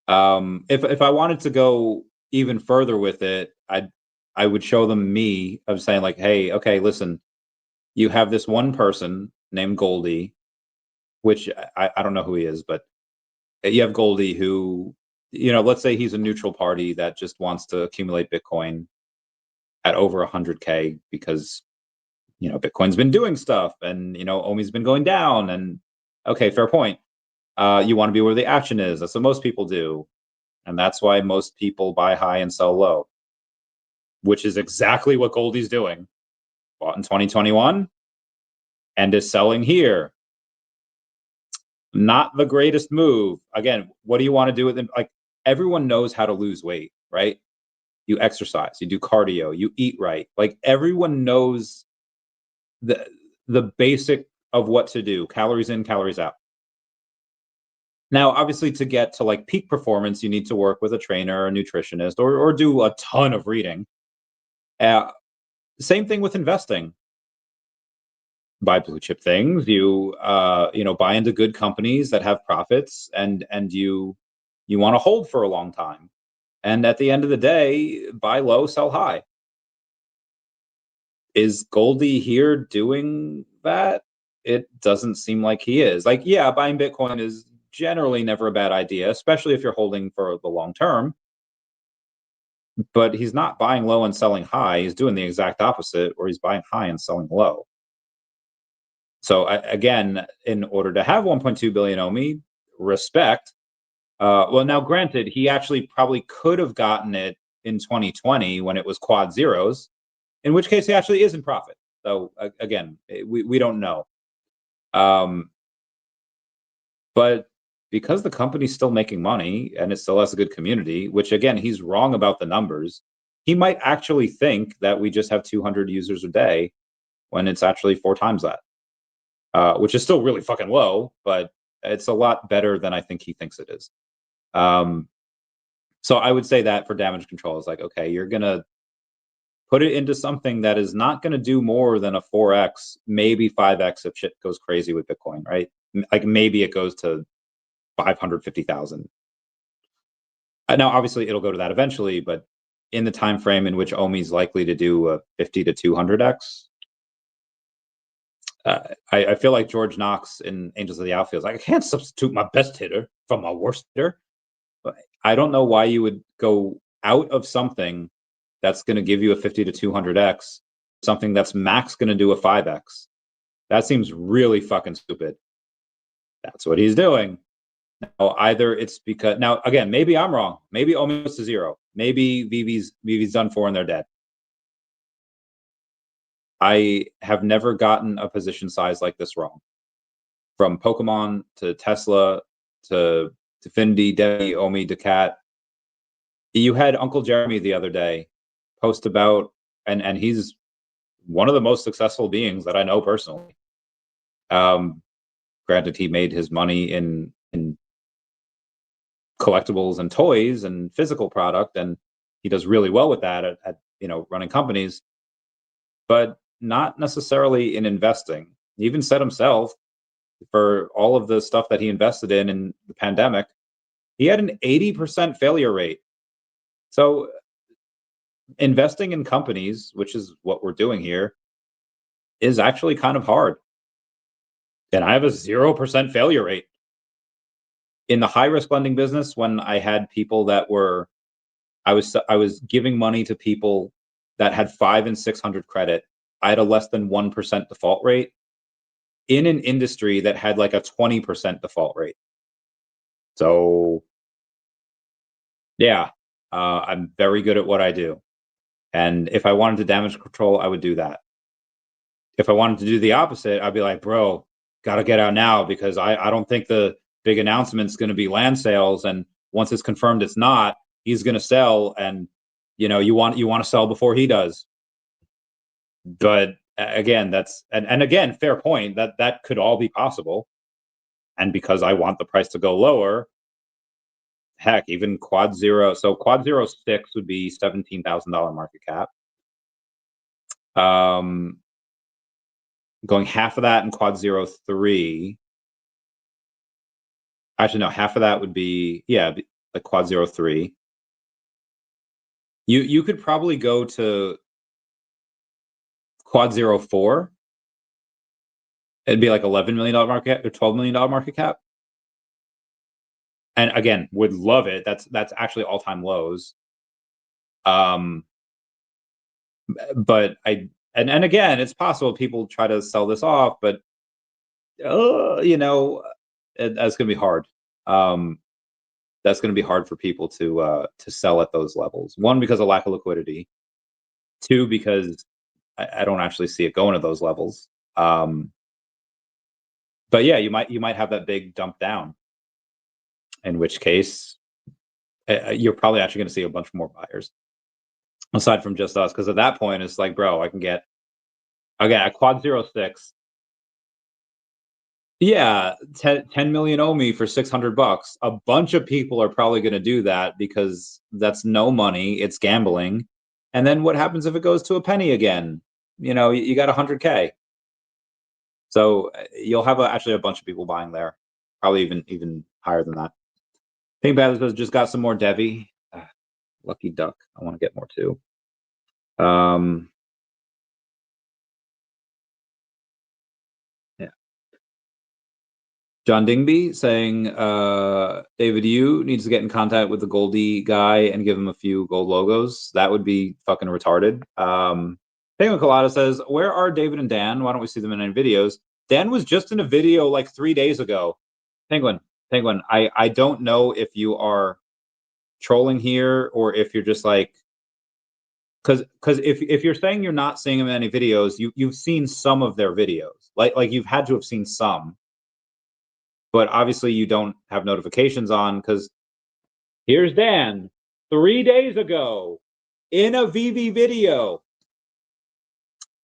If I wanted to go even further with it, I would show them me of saying like, hey, okay, listen, you have this one person named Goldie, which I don't know who he is, but you have Goldie who, let's say he's a neutral party that just wants to accumulate Bitcoin at over 100K because, Bitcoin's been doing stuff and, OMI's been going down and okay, fair point. You want to be where the action is. That's what most people do. And that's why most people buy high and sell low, which is exactly what Goldie's doing. Bought in 2021 and is selling here. Not the greatest move. Again, what do you want to do with it? Like, everyone knows how to lose weight, right? You exercise, you do cardio, you eat right. Like, everyone knows the basic of what to do. Calories in, calories out. Now, obviously, to get to like peak performance, you need to work with a trainer, a nutritionist, or do a ton of reading. Same thing with investing. Buy blue chip things. You buy into good companies that have profits, and you want to hold for a long time. And at the end of the day, buy low, sell high. Is Goldie here doing that? It doesn't seem like he is. Like, yeah, buying Bitcoin is generally never a bad idea, especially if you're holding for the long term. But he's not buying low and selling high. He's doing the exact opposite, where he's buying high and selling low. So again, in order to have 1.2 billion OMI, respect. Well, now granted, he actually probably could have gotten it in 2020 when it was quad zeros, in which case he actually is in profit. So again, we don't know. But because the company's still making money and it still has a good community, which again, he's wrong about the numbers, he might actually think that we just have 200 users a day when it's actually 4 times that, which is still really fucking low, but it's a lot better than I think he thinks it is. So I would say that for damage control is like, okay, you're going to put it into something that is not going to do more than a 4x, maybe 5x if shit goes crazy with Bitcoin, right? Like maybe it goes to 550,000. Now, obviously, it'll go to that eventually, but in the time frame in which OMI is likely to do a 50 to 200x, I feel like George Knox in Angels of the Outfield is like, I can't substitute my best hitter from my worst hitter. But I don't know why you would go out of something that's going to give you a 50 to 200x, something that's max going to do a 5x. That seems really fucking stupid. That's what he's doing. Now, either it's because, now again, maybe I'm wrong. Maybe OMI goes to zero. Maybe VeVe's done for and they're dead. I have never gotten a position size like this wrong. From Pokemon to Tesla to Findy, DEVVE, OMI, daCat. You had Uncle Jeremy the other day post about, and he's one of the most successful beings that I know personally. Granted, he made his money in collectibles and toys and physical product, and he does really well with that at running companies, but not necessarily in investing. He even said himself, for all of the stuff that he invested in the pandemic, he had an 80% failure rate. So investing in companies, which is what we're doing here, is actually kind of hard. And I have a 0% failure rate. In the high risk lending business, when I had people that were, I was giving money to people that had 500 and 600 credit, I had a less than 1% default rate in an industry that had like a 20% default rate. So yeah, I'm very good at what I do. And if I wanted to damage control, I would do that. If I wanted to do the opposite, I'd be like, bro, got to get out now, because I don't think the big announcement's going to be land sales. And once it's confirmed it's not, he's going to sell. And, you want to sell before he does. But again, and again, fair point, that could all be possible. And because I want the price to go lower, heck, even quad zero. So quad 06 would be $17,000 market cap. Going half of that in quad 03. Actually, no, half of that would be, yeah, the quad 03. You could probably go to quad 04. It'd be like $11 million market cap or $12 million market cap. And again, would love it. That's actually all-time lows. But and again, it's possible people try to sell this off, but you know, that's gonna be hard. That's gonna be hard for people to sell at those levels. One, because of lack of liquidity. Two, because I don't actually see it going to those levels. But yeah, you might have that big dump down. In which case, you're probably actually going to see a bunch more buyers, aside from just us. Because at that point, it's like, bro, I can get again a quad 06. Yeah, 10 million OMI for $600. A bunch of people are probably going to do that because that's no money. It's gambling. And then what happens if it goes to a penny again? You know, you got 100K. So you'll have actually a bunch of people buying there, probably even higher than that. Pink Panther just got some more DEVVE. Lucky duck. I want to get more too. Yeah. John Dingby saying, David Yu needs to get in contact with the Goldie guy and give him a few gold logos. That would be fucking retarded. Penguin Colada says, where are David and Dan? Why don't we see them in any videos? Dan was just in a video like 3 days ago. Penguin, I don't know if you are trolling here or if you're just like, because if you're saying you're not seeing them in any videos, you've seen some of their videos. Like you've had to have seen some. But obviously you don't have notifications on because here's Dan 3 days ago in a VeVe video.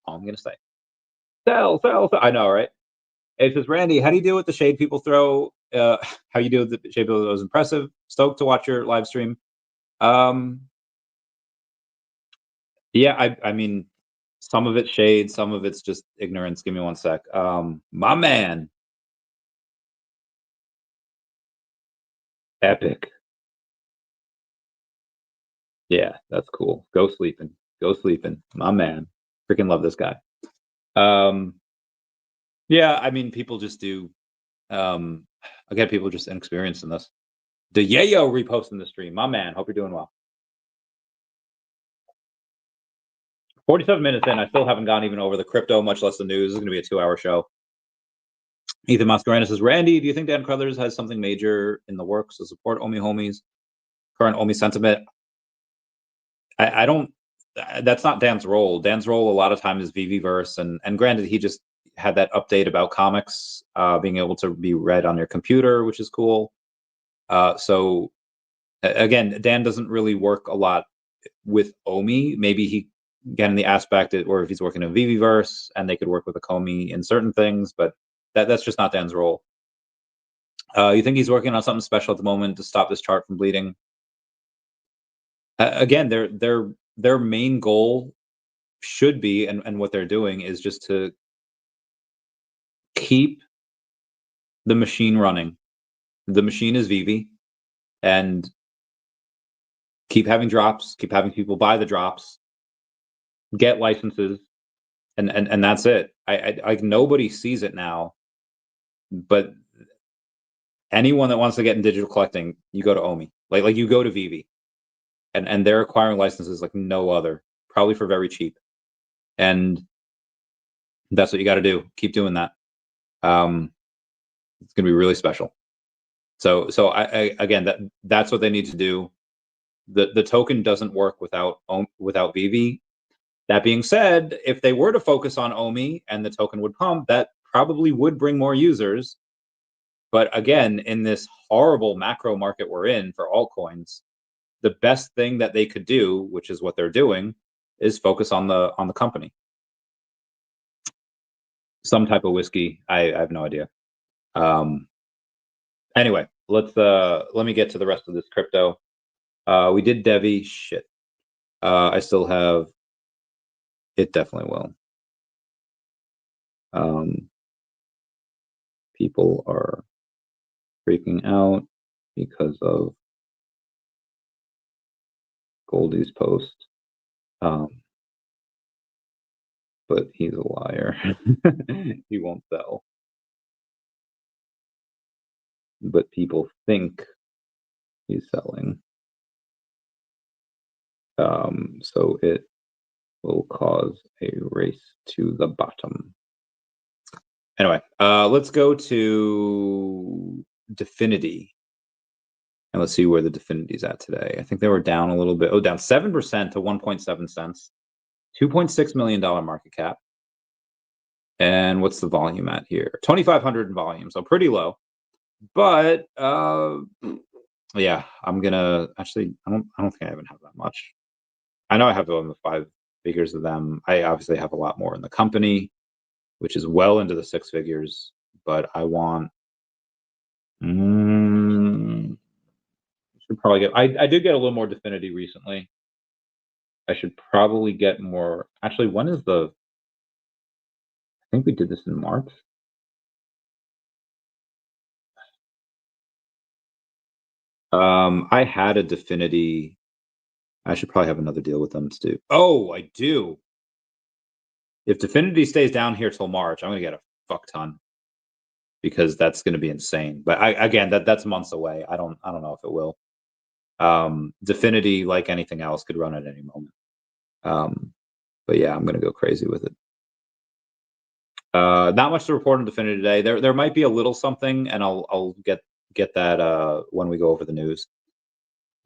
All I'm gonna say. Sell. I know, right? It says, Randy, how do you deal with the shade people throw? How you deal with the shade people? That was impressive. Stoked to watch your live stream. Yeah, I mean, some of it's shade, some of it's just ignorance. Give me one sec. My man. Epic. Yeah, that's cool. Go sleeping. My man. Freaking love this guy. Yeah, I mean, people just do. Again, people just inexperienced in this. The Yayo reposting the stream. My man. Hope you're doing well. 47 minutes in, I still haven't gone even over the crypto, much less the news. This is going to be a 2-hour show. Ethan Mascarena says, Randy, do you think Dan Crothers has something major in the works to support OMI homies? Current OMI sentiment? I don't, that's not Dan's role. Dan's role a lot of times is VeVeverse. And granted, he just had that update about comics being able to be read on your computer, which is cool. So again, Dan doesn't really work a lot with OMI. Maybe he get in the aspect, or if he's working in VeVeverse and they could work with a Comey in certain things, but that's just not Dan's role. You think he's working on something special at the moment to stop this chart from bleeding? Again, their main goal should be, and what they're doing is just to keep the machine running. The machine is VeVe, and keep having drops, keep having people buy the drops, get licenses, and that's it. I nobody sees it now, but anyone that wants to get in digital collecting, you go to OMI. Like you go to VeVe, and they're acquiring licenses like no other, probably for very cheap. And that's what you got to do. Keep doing that. It's gonna be really special. So I again, that's what they need to do. The token doesn't work without VeVe. That being said, if they were to focus on OMI and the token would pump, that probably would bring more users. But again, in this horrible macro market we're in for altcoins, the best thing that they could do, which is what they're doing, is focus on the company. Some type of whiskey. I have no idea. Anyway, let me get to the rest of this crypto. We did DEVVE. Shit. I still have. It definitely will. People are freaking out because of Goldie's post. But he's a liar. He won't sell. But people think he's selling. So it will cause a race to the bottom. Anyway, let's go to DEFINITY. And let's see where the DEFINITY's at today. I think they were down a little bit. Oh, down 7% to 1.7 cents. $2.6 million market cap. And what's the volume at here? 2,500 in volume, so pretty low. But yeah, I'm gonna actually. I don't think I even have that much. I know I have on the 5 figures of them. I obviously have a lot more in the company, which is well into the 6 figures. But I want. Should probably get. I did get a little more DEFINITY recently. I should probably get more. Actually, when is the? I think we did this in March. I had a DEFINITY. I should probably have another deal with them too. Oh, I do. If DEFINITY stays down here till March, I'm gonna get a fuck ton because that's gonna be insane. But again, that's months away. I don't know if it will. DEFINITY, like anything else, could run at any moment. But yeah, I'm gonna go crazy with it. Not much to report on DEFINITY today. There might be a little something, and I'll get that when we go over the news.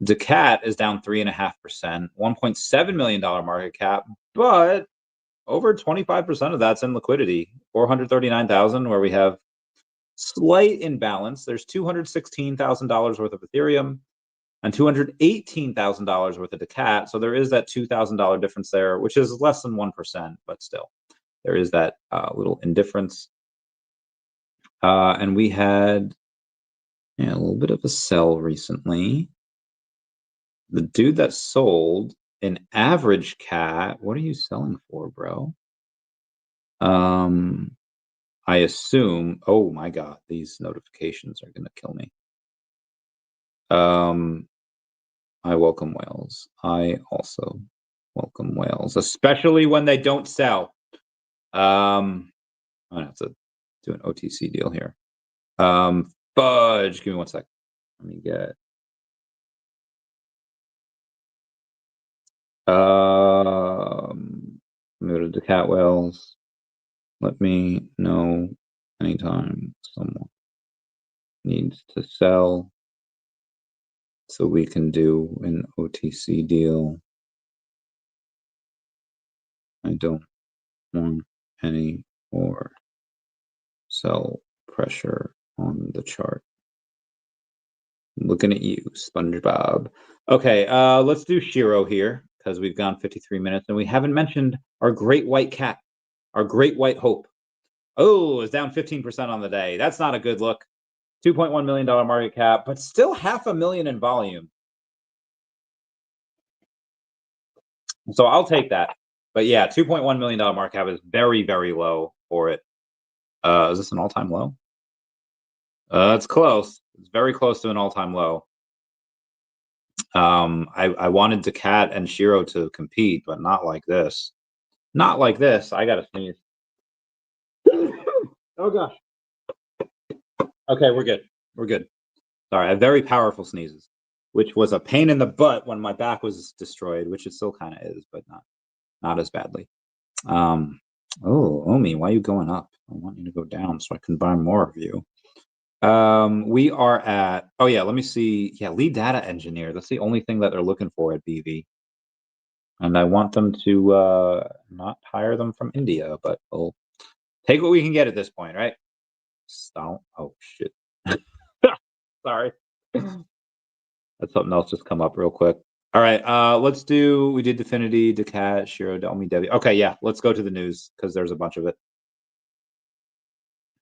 daCat is down 3.5%, $1.7 million market cap, but over 25% of that's in liquidity. 439,000, where we have slight imbalance. There's $216,000 worth of Ethereum and $218,000 worth of daCat. So there is that $2,000 difference there, which is less than 1%, but still, there is that little indifference. And we had a little bit of a sell recently. The dude that sold an average cat, what are you selling for, bro? I assume, oh my God, these notifications are gonna kill me. I welcome whales. I also welcome whales, especially when they don't sell. I'm gonna have to do an OTC deal here. Fudge, give me 1 sec. Let me get go to daCat whales. Let me know anytime someone needs to sell so we can do an OTC deal. I don't want any more sell pressure on the chart. I'm looking at you, SpongeBob. Okay, let's do SHIRO here because we've gone 53 minutes and we haven't mentioned our great white cat, our great white hope. Oh, it's down 15% on the day. That's not a good look. $2.1 million market cap, but still $500,000 in volume. So I'll take that. But yeah, $2.1 million market cap is very, very low for it. Is this an all-time low? It's close. It's very close to an all-time low. I wanted daCat and SHIRO to compete, but not like this. Not like this. I gotta sneeze. Oh gosh. Okay, we're good. We're good. Sorry, I have very powerful sneezes, which was a pain in the butt when my back was destroyed, which it still kind of is, but not as badly. Oh, OMI, why are you going up? I want you to go down so I can buy more of you. We are at, oh yeah, let me see. Yeah, lead data engineer. That's the only thing that they're looking for at VeVe. And I want them to not hire them from India, but we'll take what we can get at this point, right? Stop. Oh shit. Sorry. That's something else just come up real quick. All right, let's do, we did DEFINITY, daCat, SHIRO, OMI, DEVVE. Okay, yeah, let's go to the news because there's a bunch of it.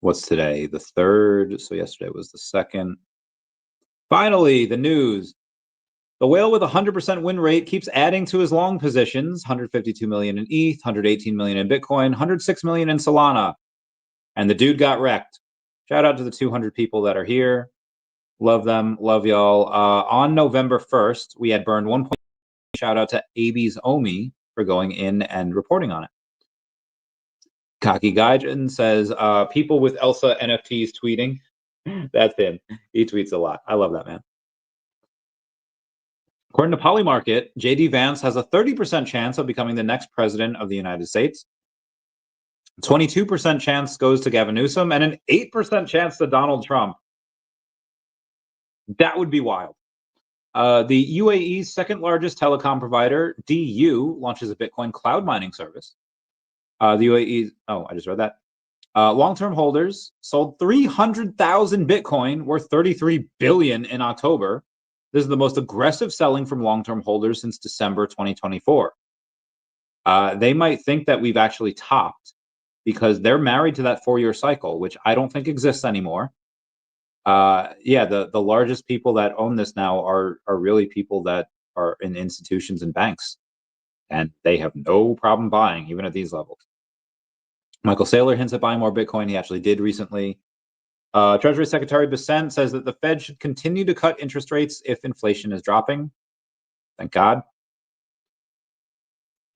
What's today? The 3rd. So yesterday was the 2nd. Finally, the news. The whale with 100% win rate keeps adding to his long positions, 152 million in ETH, 118 million in Bitcoin, 106 million in Solana. And the dude got wrecked. Shout out to the 200 people that are here. Love them. Love y'all. On November 1st, we had burned 1. Shout out to AB's OMI for going in and reporting on it. Kaki Gaijin says, people with Elsa NFTs tweeting. That's him. He tweets a lot. I love that, man. According to Polymarket, J.D. Vance has a 30% chance of becoming the next president of the United States. 22% chance goes to Gavin Newsom, and an 8% chance to Donald Trump. That would be wild. The UAE's second largest telecom provider, DU, launches a Bitcoin cloud mining service. The UAE, I just read that. Long-term holders sold 300,000 Bitcoin worth 33 billion in October. This is the most aggressive selling from long-term holders since December 2024. They might think that we've actually topped because they're married to that 4-year cycle, which I don't think exists anymore. The largest people that own this now are really people that are in institutions and banks, and they have no problem buying even at these levels. Michael Saylor hints at buying more Bitcoin. He actually did recently. Treasury Secretary Bessent says that the Fed should continue to cut interest rates if inflation is dropping. Thank God.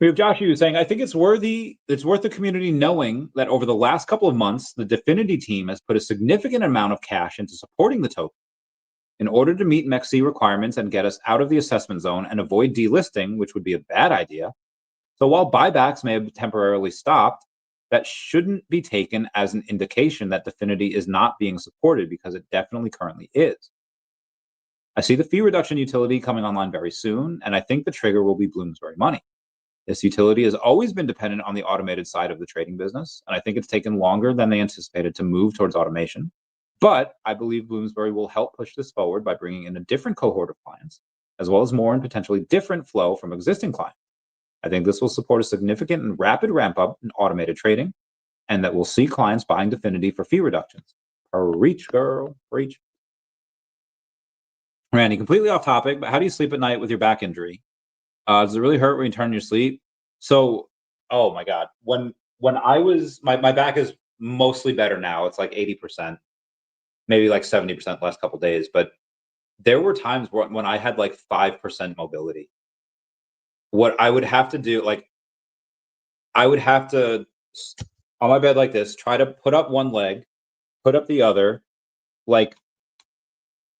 We have Josh Yu saying, I think it's worth the community knowing that over the last couple of months, the DEFINITY team has put a significant amount of cash into supporting the token in order to meet MEXC requirements and get us out of the assessment zone and avoid delisting, which would be a bad idea. So while buybacks may have temporarily stopped, that shouldn't be taken as an indication that DEFINITY is not being supported, because it definitely currently is. I see the fee reduction utility coming online very soon, and I think the trigger will be Bloomsbury Money. This utility has always been dependent on the automated side of the trading business, and I think it's taken longer than they anticipated to move towards automation. But I believe Bloomsbury will help push this forward by bringing in a different cohort of clients, as well as more and potentially different flow from existing clients. I think this will support a significant and rapid ramp up in automated trading, and that we'll see clients buying DEFINITY for fee reductions. Preach, girl, preach. Randy, completely off topic, but how do you sleep at night with your back injury? Does it really hurt when you turn your sleep? So, oh my God, when I was, my back is mostly better now. It's like 80%, maybe like 70% last couple days. But there were times when I had like 5% mobility. What I would have to do, like, I would have to, on my bed like this, try to put up one leg, put up the other, like,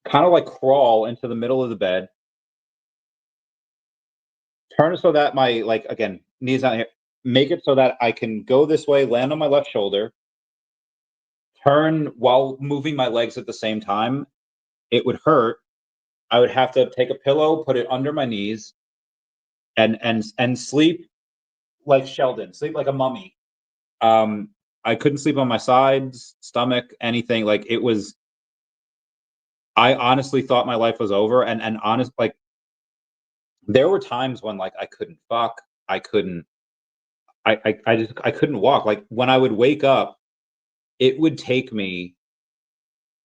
kind of like crawl into the middle of the bed, turn it so that my, like, again, knees out here, make it so that I can go this way, land on my left shoulder, turn while moving my legs at the same time. It would hurt. I would have to take a pillow, put it under my knees, and sleep like Sheldon, sleep like a mummy. I couldn't sleep on my sides, stomach, anything. Like, it was, I honestly thought my life was over. And honest, like, there were times when, like, I couldn't fuck, I couldn't walk. Like, when I would wake up, it would take me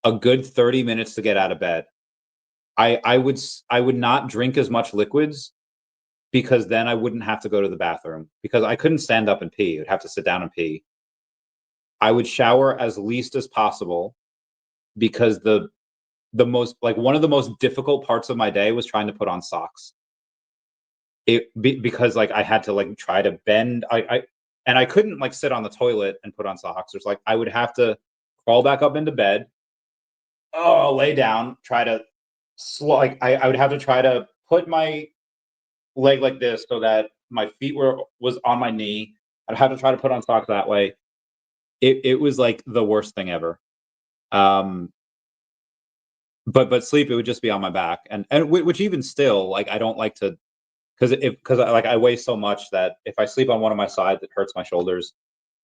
a good 30 minutes to get out of bed. I would not drink as much liquids, because then I wouldn't have to go to the bathroom, because I couldn't stand up and pee. I'd have to sit down and pee. I would shower as least as possible, because the most, like, one of the most difficult parts of my day was trying to put on socks. Because like I had to, like, try to bend. And I couldn't, like, sit on the toilet and put on socks. There's, like, I would have to crawl back up into bed, lay down, try to like, I would have to try to put my leg like this so that my feet was on my knee. I'd have to try to put on socks that way. It was like the worst thing ever. But sleep, it would just be on my back, and which even still, like, I don't like to, because I weigh so much that if I sleep on one of my sides, it hurts my shoulders.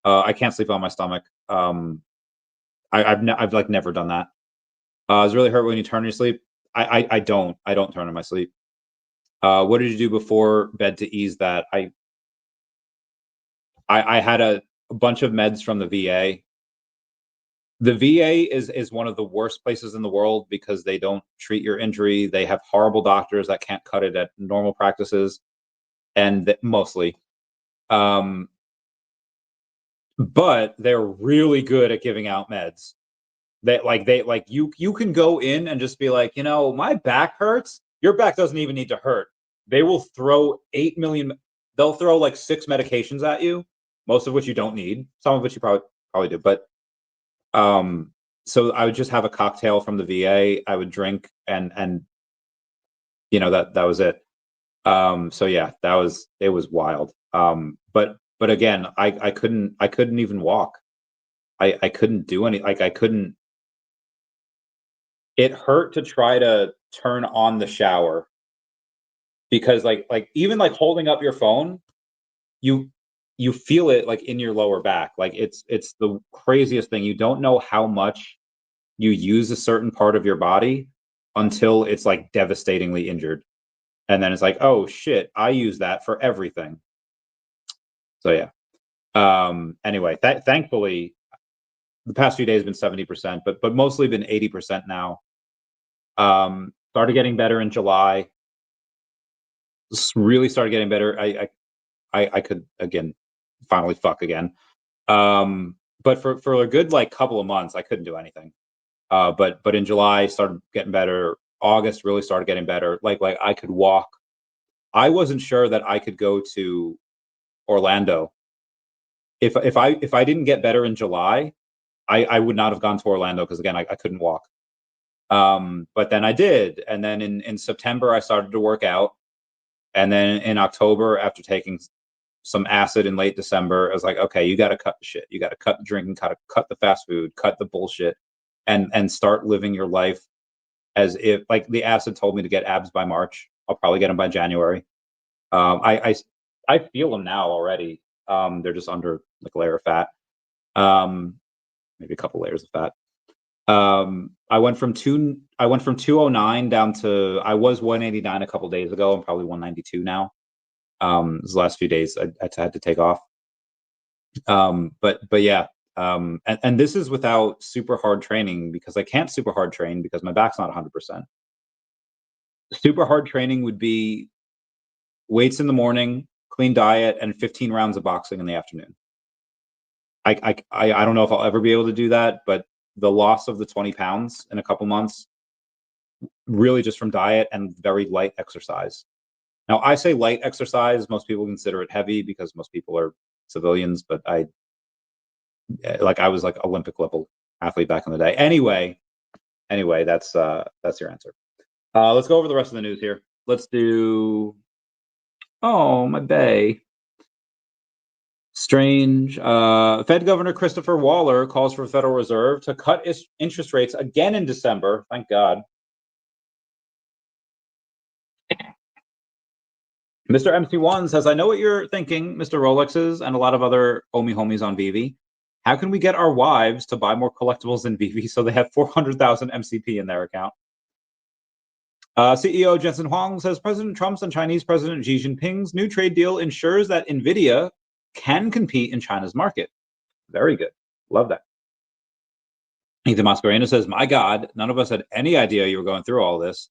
I can't sleep on my stomach. I've like never done that. Does it really hurt when you turn your sleep? I don't turn in my sleep. What did you do before bed to ease that? I had a bunch of meds from the VA The VA is one of the worst places in the world because they don't treat your injury. They have horrible doctors that can't cut it at normal practices, and mostly. But they're really good at giving out meds. You can go in and just be like, you know, my back hurts. Your back doesn't even need to hurt. They will throw 8 million. They'll throw like 6 medications at you, most of which you don't need. Some of which you probably do, but so I would just have a cocktail from the VA. I would drink and you know that was it. So yeah, it was wild. But again, I couldn't even walk. I couldn't do any, like I couldn't. It hurt to try to turn on the shower because like even like holding up your phone, you feel it like in your lower back. Like it's the craziest thing. You don't know how much you use a certain part of your body until it's like devastatingly injured. And then it's like, oh shit, I use that for everything. So yeah. Anyway, thankfully the past few days have been 70%, but mostly been 80% now. Started getting better in July. Really started getting better. I could again finally fuck again. But for a good like couple of months, I couldn't do anything. But in July started getting better. August really started getting better. Like I could walk. I wasn't sure that I could go to Orlando. If I didn't get better in July, I would not have gone to Orlando because again I couldn't walk. But then I did, and then in September I started to work out, and then in October after taking some acid in late December, I was like, okay, you got to cut the shit. You got to cut the drinking, cut the fast food, cut the bullshit, and start living your life as if like the acid told me to get abs by March. I'll probably get them by January. I feel them now already. They're just under like a layer of fat, maybe a couple layers of fat. I went from 209 down to, I was 189 a couple days ago. I'm probably 192 now. These last few days I had to take off. But yeah. And this is without super hard training because I can't super hard train because my back's not 100%. Super hard training would be weights in the morning, clean diet, and 15 rounds of boxing in the afternoon. I don't know if I'll ever be able to do that, but the loss of the 20 pounds in a couple months, really just from diet and very light exercise. Now, I say light exercise. Most people consider it heavy because most people are civilians, but I was like Olympic level athlete back in the day. Anyway, that's your answer. Let's go over the rest of the news here. Let's do, oh, my bae. Strange. Fed Governor Christopher Waller calls for the Federal Reserve to cut its interest rates again in December. Thank God. Mr. MC1 says, I know what you're thinking, Mr. Rolexes and a lot of other OMI homies on VeVe. How can we get our wives to buy more collectibles in VeVe so they have 400,000 MCP in their account? CEO Jensen Huang says President Trump's and Chinese President Xi Jinping's new trade deal ensures that NVIDIA can compete in China's market. Very good. Love that. Ethan Mascarena says, my God, none of us had any idea you were going through all this.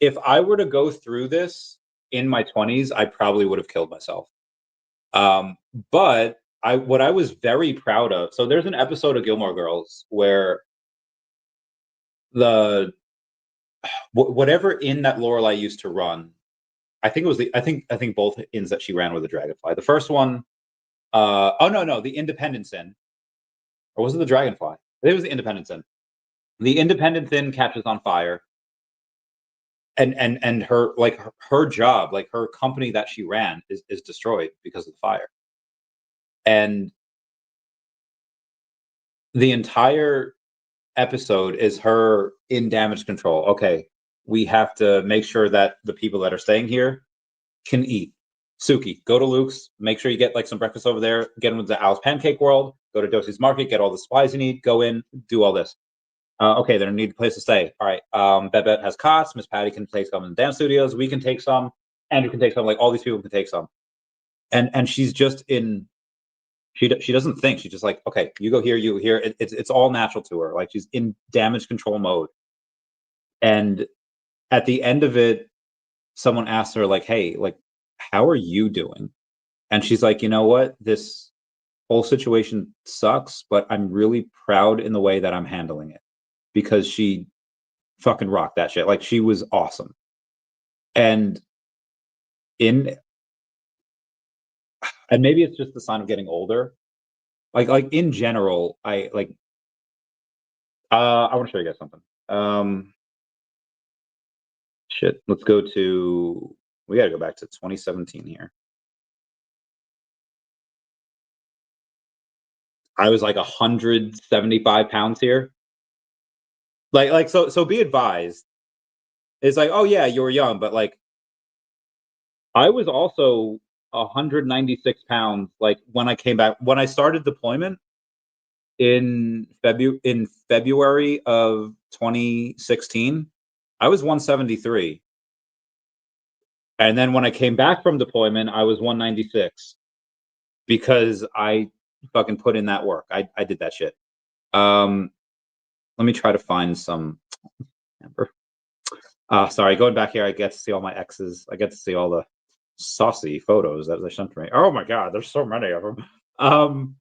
If I were to go through this in my 20s, I probably would have killed myself. But what I was very proud of, so there's an episode of Gilmore Girls where whatever inn that Lorelai used to run, I think it was I think both inns that she ran were the Dragonfly. The first one, the Independence Inn, or was it the Dragonfly? I think it was the Independence Inn. The Independence Inn catches on fire, and her job, like her company that she ran, is destroyed because of the fire, and the entire episode is her in damage control. Okay, we have to make sure that the people that are staying here can eat. Suki, go to Luke's, make sure you get like some breakfast over there, get into the Al's Pancake World, go to Dosey's Market, get all the supplies you need, go in, do all this. Okay, they need a place to stay. All right, Bebet has cots, Miss Patty can take some in the dance studios, we can take some, Andrew can take some, like all these people can take some. And she's just in She doesn't think. She's just like, okay, you go here, you here. It's all natural to her. Like she's in damage control mode. And at the end of it, someone asked her like, hey, like, how are you doing? And she's like, you know what? This whole situation sucks, but I'm really proud in the way that I'm handling it, because she fucking rocked that shit. Like she was awesome. And in and maybe it's just the sign of getting older. Like in general, I like I want to show you guys something. Shit, let's go to, we gotta go back to 2017 here. I was like 175 pounds here. Like so be advised. It's like, oh yeah, you were young, but like I was also 196 pounds like when I came back, when I started deployment in February of 2016. I was 173. And then when I came back from deployment, I was 196 because I fucking put in that work. I did that shit. Let me try to find some. Sorry, going back here, I get to see all my exes. I get to see all the saucy photos that they sent to me. Oh my god, there's so many of them.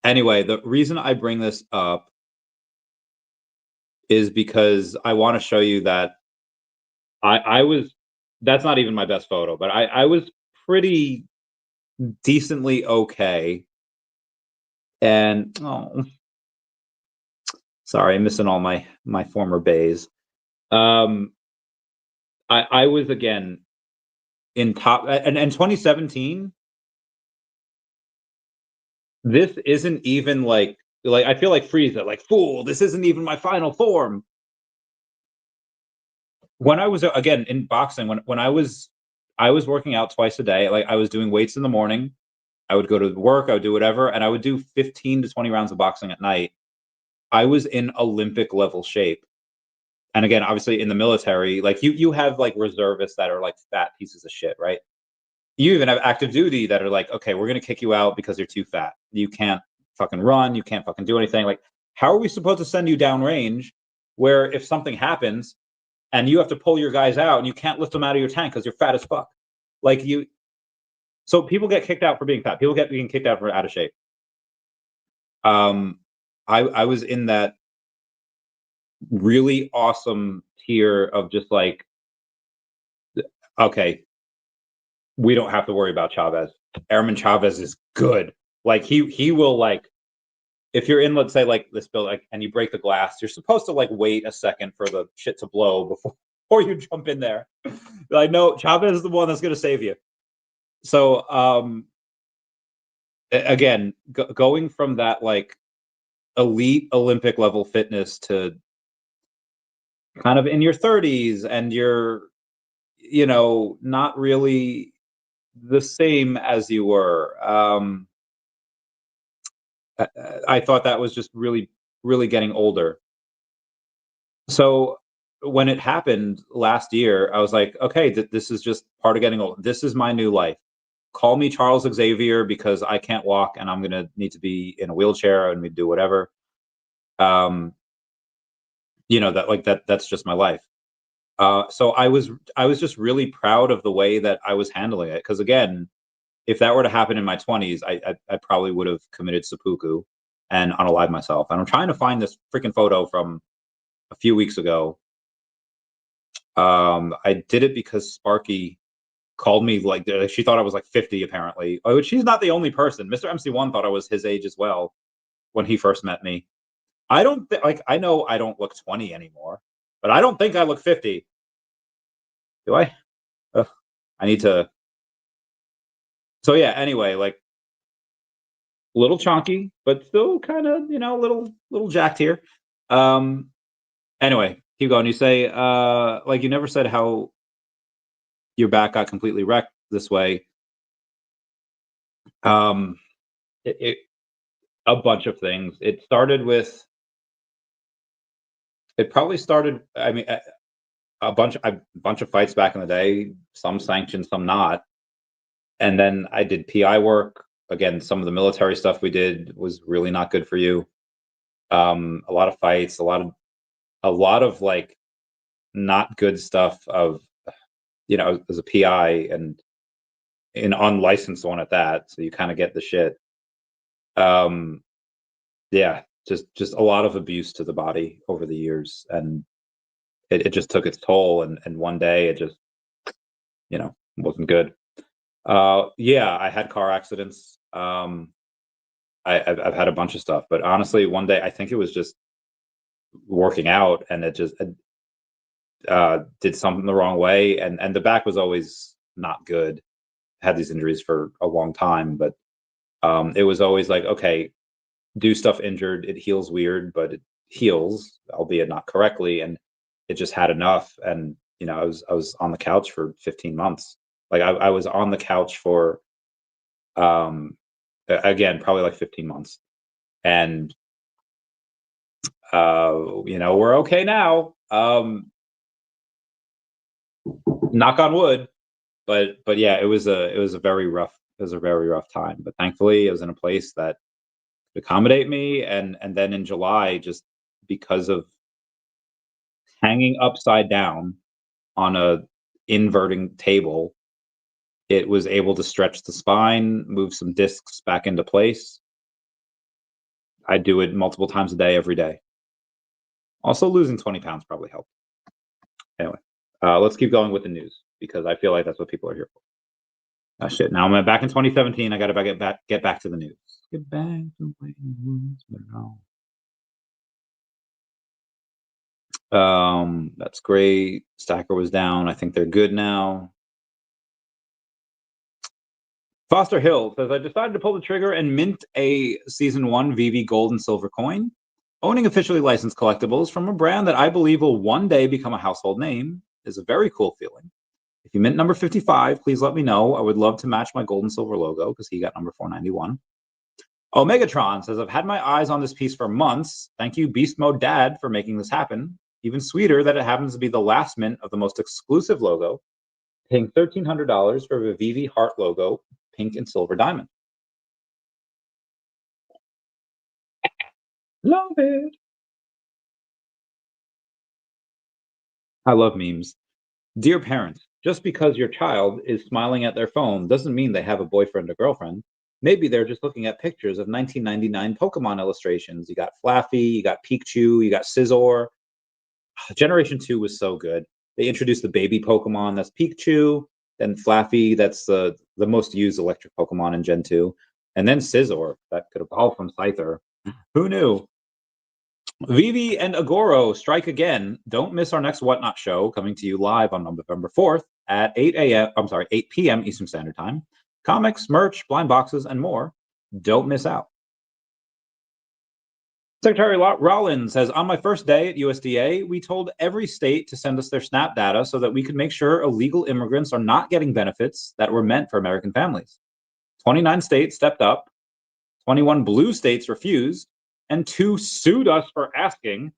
Anyway, the reason I bring this up is because I want to show you that I was, that's not even my best photo, but I was pretty decently okay. And oh, sorry, I'm missing all my former bays. I was again in top, and 2017. This isn't even like I feel like Frieza, like fool. This isn't even my final form. When I was again in boxing, when I was working out twice a day. Like I was doing weights in the morning. I would go to work. I would do whatever, and I would do 15 to 20 rounds of boxing at night. I was in Olympic level shape. And again, obviously in the military, like you have like reservists that are like fat pieces of shit, right? You even have active duty that are like, okay, we're gonna kick you out because you're too fat. You can't fucking run, you can't fucking do anything. Like, how are we supposed to send you downrange where if something happens and you have to pull your guys out and you can't lift them out of your tank because you're fat as fuck? Like you, so people get kicked out for being fat. People get being kicked out for out of shape. I was in that really awesome tier of just like, okay, we don't have to worry about Chavez. Airman Chavez is good. Like he will like, if you're in, let's say like this building, like, and you break the glass, you're supposed to like wait a second for the shit to blow before you jump in there. Like, no, Chavez is the one that's going to save you. So again, going from that like elite Olympic level fitness to kind of in your 30s and you're, you know, not really the same as you were. I thought that was just really, really getting older. So when it happened last year, I was like, okay, this is just part of getting old. This is my new life. Call me Charles Xavier because I can't walk and I'm gonna need to be in a wheelchair and we do whatever. You know, that like that's just my life. So I was just really proud of the way that I was handling it. Because again, if that were to happen in my 20s, I probably would have committed seppuku and unalived myself. And I'm trying to find this freaking photo from a few weeks ago. I did it because Sparky called me like she thought I was like 50 apparently. Oh, she's not the only person. Mr. MC1 thought I was his age as well when he first met me. I don't like, I know I don't look 20 anymore, but I don't think I look 50. Do I? Ugh, I need to. So yeah, anyway, like a little chunky, but still kind of, you know, little jacked here. Anyway, keep going. You say like you never said how your back got completely wrecked this way. It a bunch of things. It started with, it probably started, I mean, a bunch of fights back in the day, some sanctioned, some not. And then I did PI work again, some of the military stuff we did was really not good for you. A lot of fights, a lot of like not good stuff of, you know, as a PI and an unlicensed one at that. So you kind of get the shit. Yeah, just a lot of abuse to the body over the years, and it just took its toll. And one day it just, you know, wasn't good. Yeah, I had car accidents. I've had a bunch of stuff, but honestly, one day I think it was just working out, and it just did something the wrong way, and the back was always not good. Had these injuries for a long time, but it was always like, okay, do stuff injured, it heals weird, but it heals, albeit not correctly, and it just had enough. And you know, I was on the couch for 15 months. Like I was on the couch for again probably like 15 months, and you know, we're okay now. Knock on wood. But yeah, it was a very rough time. But thankfully, it was in a place that could accommodate me. And then in July, just because of hanging upside down on a inverting table, it was able to stretch the spine, move some discs back into place. I do it multiple times a day, every day. Also, losing 20 pounds probably helped. Anyway, let's keep going with the news, because I feel like that's what people are here for. Oh shit! Now I'm back in 2017. I got to get back to the news. Get back to the news. That's great. Stacker was down. I think they're good now. Foster Hill says, I decided to pull the trigger and mint a Season 1 VeVe Gold and Silver coin, owning officially licensed collectibles from a brand that I believe will one day become a household name is a very cool feeling. If you mint number 55, please let me know. I would love to match my gold and silver logo, because he got number 491. Omegatron says, I've had my eyes on this piece for months. Thank you, Beast Mode Dad, for making this happen. Even sweeter that it happens to be the last mint of the most exclusive logo, paying $1,300 for a VeVe heart logo, pink and silver diamond. Love it. I love memes. Dear parents, just because your child is smiling at their phone doesn't mean they have a boyfriend or girlfriend. Maybe they're just looking at pictures of 1999 Pokemon illustrations. You got Flaffy, you got Pikachu, you got Scizor. Generation 2 was so good. They introduced the baby Pokemon, that's Pikachu, then Flaffy, that's the most used electric Pokemon in Gen 2, and then Scizor, that could evolve from Scyther. Who knew? VeVe and Agoro strike again. Don't miss our next Whatnot show, coming to you live on November 4th at 8 p.m. Eastern Standard Time. Comics, merch, blind boxes, and more. Don't miss out. Secretary Rollins says, on my first day at USDA, we told every state to send us their SNAP data so that we could make sure illegal immigrants are not getting benefits that were meant for American families. 29 states stepped up, 21 blue states refused, and 2 sued us for asking.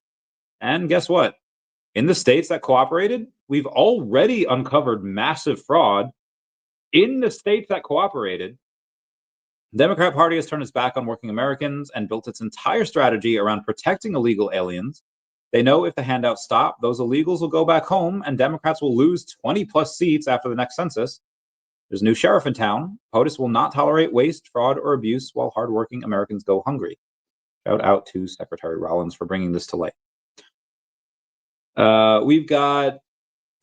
And guess what? In the states that cooperated, we've already uncovered massive fraud. In the states that cooperated, the Democrat Party has turned its back on working Americans and built its entire strategy around protecting illegal aliens. They know if the handouts stop, those illegals will go back home, and Democrats will lose 20-plus seats after the next census. There's a new sheriff in town. POTUS will not tolerate waste, fraud, or abuse while hardworking Americans go hungry. Shout out to Secretary Rollins for bringing this to light. We've got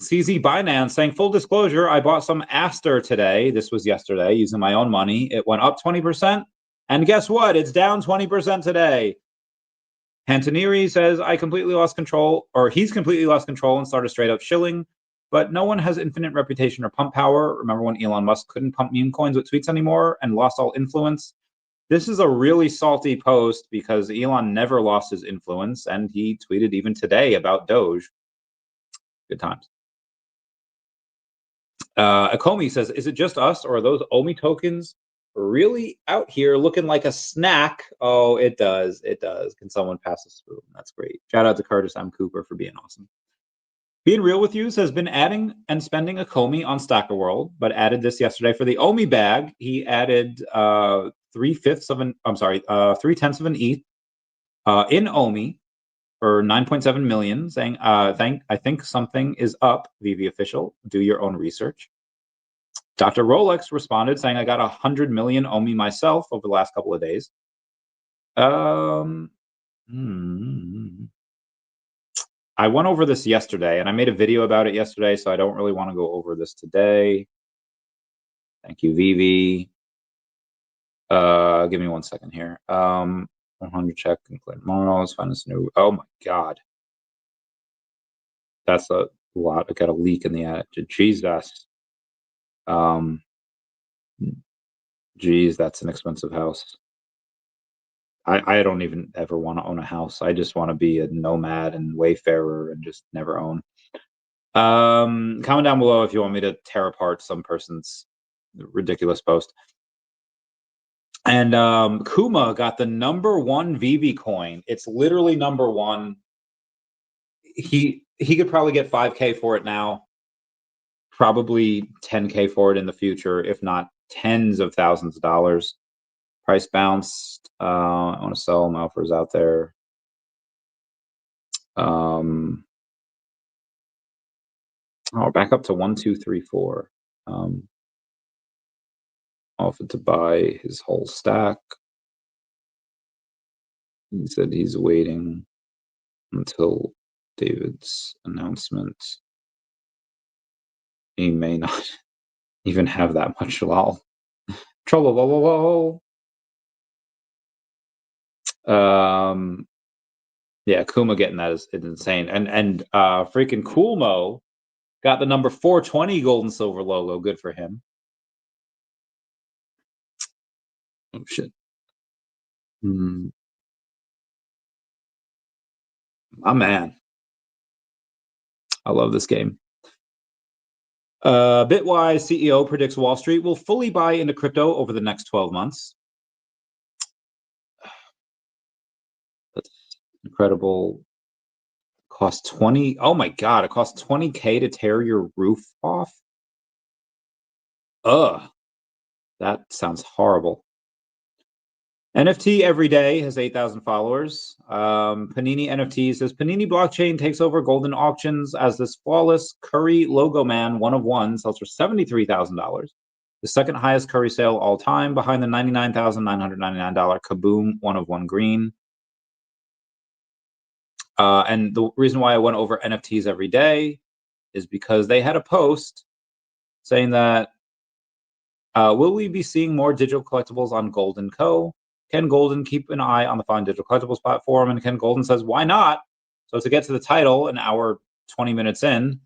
CZ Binance saying, full disclosure, I bought some Aster today. This was yesterday, using my own money. It went up 20%. And guess what? It's down 20% today. Pantaneri says, I completely lost control, or he's completely lost control and started straight up shilling. But no one has infinite reputation or pump power. Remember when Elon Musk couldn't pump meme coins with tweets anymore and lost all influence? This is a really salty post because Elon never lost his influence, and he tweeted even today about Doge. Good times. Akomi says, is it just us, or are those OMI tokens really out here looking like a snack? Oh, it does. It does. Can someone pass us through? That's great. Shout out to Curtis M. Cooper for being awesome. Being real with you has been adding and spending a Comey on Stacker World, but added this yesterday for the OMI bag. He added 3/10 of an ETH in OMI for 9.7 million, saying, I think something is up, VeVe official. Do your own research. Dr. Rolex responded saying, I got 100 million OMI myself over the last couple of days. I went over this yesterday, and I made a video about it yesterday, so I don't really want to go over this today. Thank you, VeVe. Give me 1 second here. 100 check and claim tomorrow. Let's find this new. Oh my god, that's a lot. I got a leak in the ad. Jesus. Geez, that's an expensive house. I don't even ever want to own a house. I just want to be a nomad and wayfarer and just never own. Comment down below if you want me to tear apart some person's ridiculous post. And Kuma got the #1 VeVe coin. It's literally #1. He could probably get 5K for it now. Probably 10K for it in the future, if not tens of thousands of dollars. Price bounced. I want to sell them. Offers out there. Oh, back up to 1, 2, 3, 4. Offered to buy his whole stack. He said he's waiting until David's announcement. He may not even have that much lol. Trollololol. Yeah, Kuma getting that is insane. And freaking Coolmo got the number 420 gold and silver logo. Good for him. Oh shit. My man. I love this game. Bitwise CEO predicts Wall Street will fully buy into crypto over the next 12 months. That's incredible. Cost 20. Oh my god, it costs 20K to tear your roof off. Ugh. That sounds horrible. NFT every day has 8,000 followers. Panini NFT says Panini blockchain takes over Goldin auctions as this flawless Curry logo man 1 of 1 sells for $73,000. The second highest Curry sale all time, behind the $99,999 Kaboom 1 of 1 green. And the reason why I went over NFTs every day is because they had a post saying that will we be seeing more digital collectibles on Goldin Co? Can Goldin keep an eye on the Fine Digital Collectibles platform? And Ken Goldin says, why not? So to get to the title, an hour, 20 minutes in,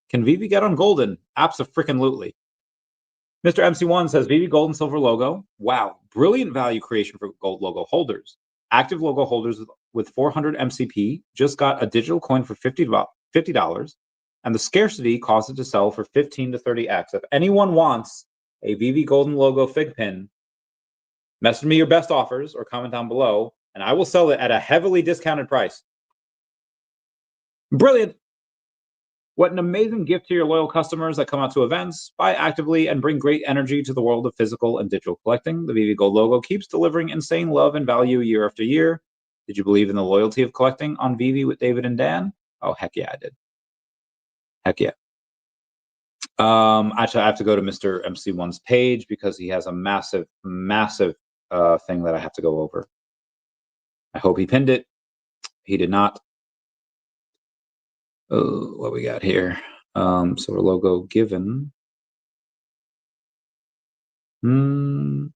can VeVe get on Goldin? Abso-freaking-lutely. Mr. MC1 says, VeVe Gold and Silver logo. Wow, brilliant value creation for gold logo holders. Active logo holders with 400 MCP just got a digital coin for $50, and the scarcity caused it to sell for 15 to 30x. If anyone wants a VeVe Golden logo fig pin, message me your best offers or comment down below, and I will sell it at a heavily discounted price. Brilliant. What an amazing gift to your loyal customers that come out to events, buy actively, and bring great energy to the world of physical and digital collecting. The VeVe Gold logo keeps delivering insane love and value year after year. Did you believe in the loyalty of collecting on VeVe with David and Dan? Oh, heck yeah, I did. Heck yeah. Actually, I have to go to Mr. MC1's page because he has a massive, massive thing that I have to go over. I hope he pinned it. He did not. What we got here? So our logo given. Given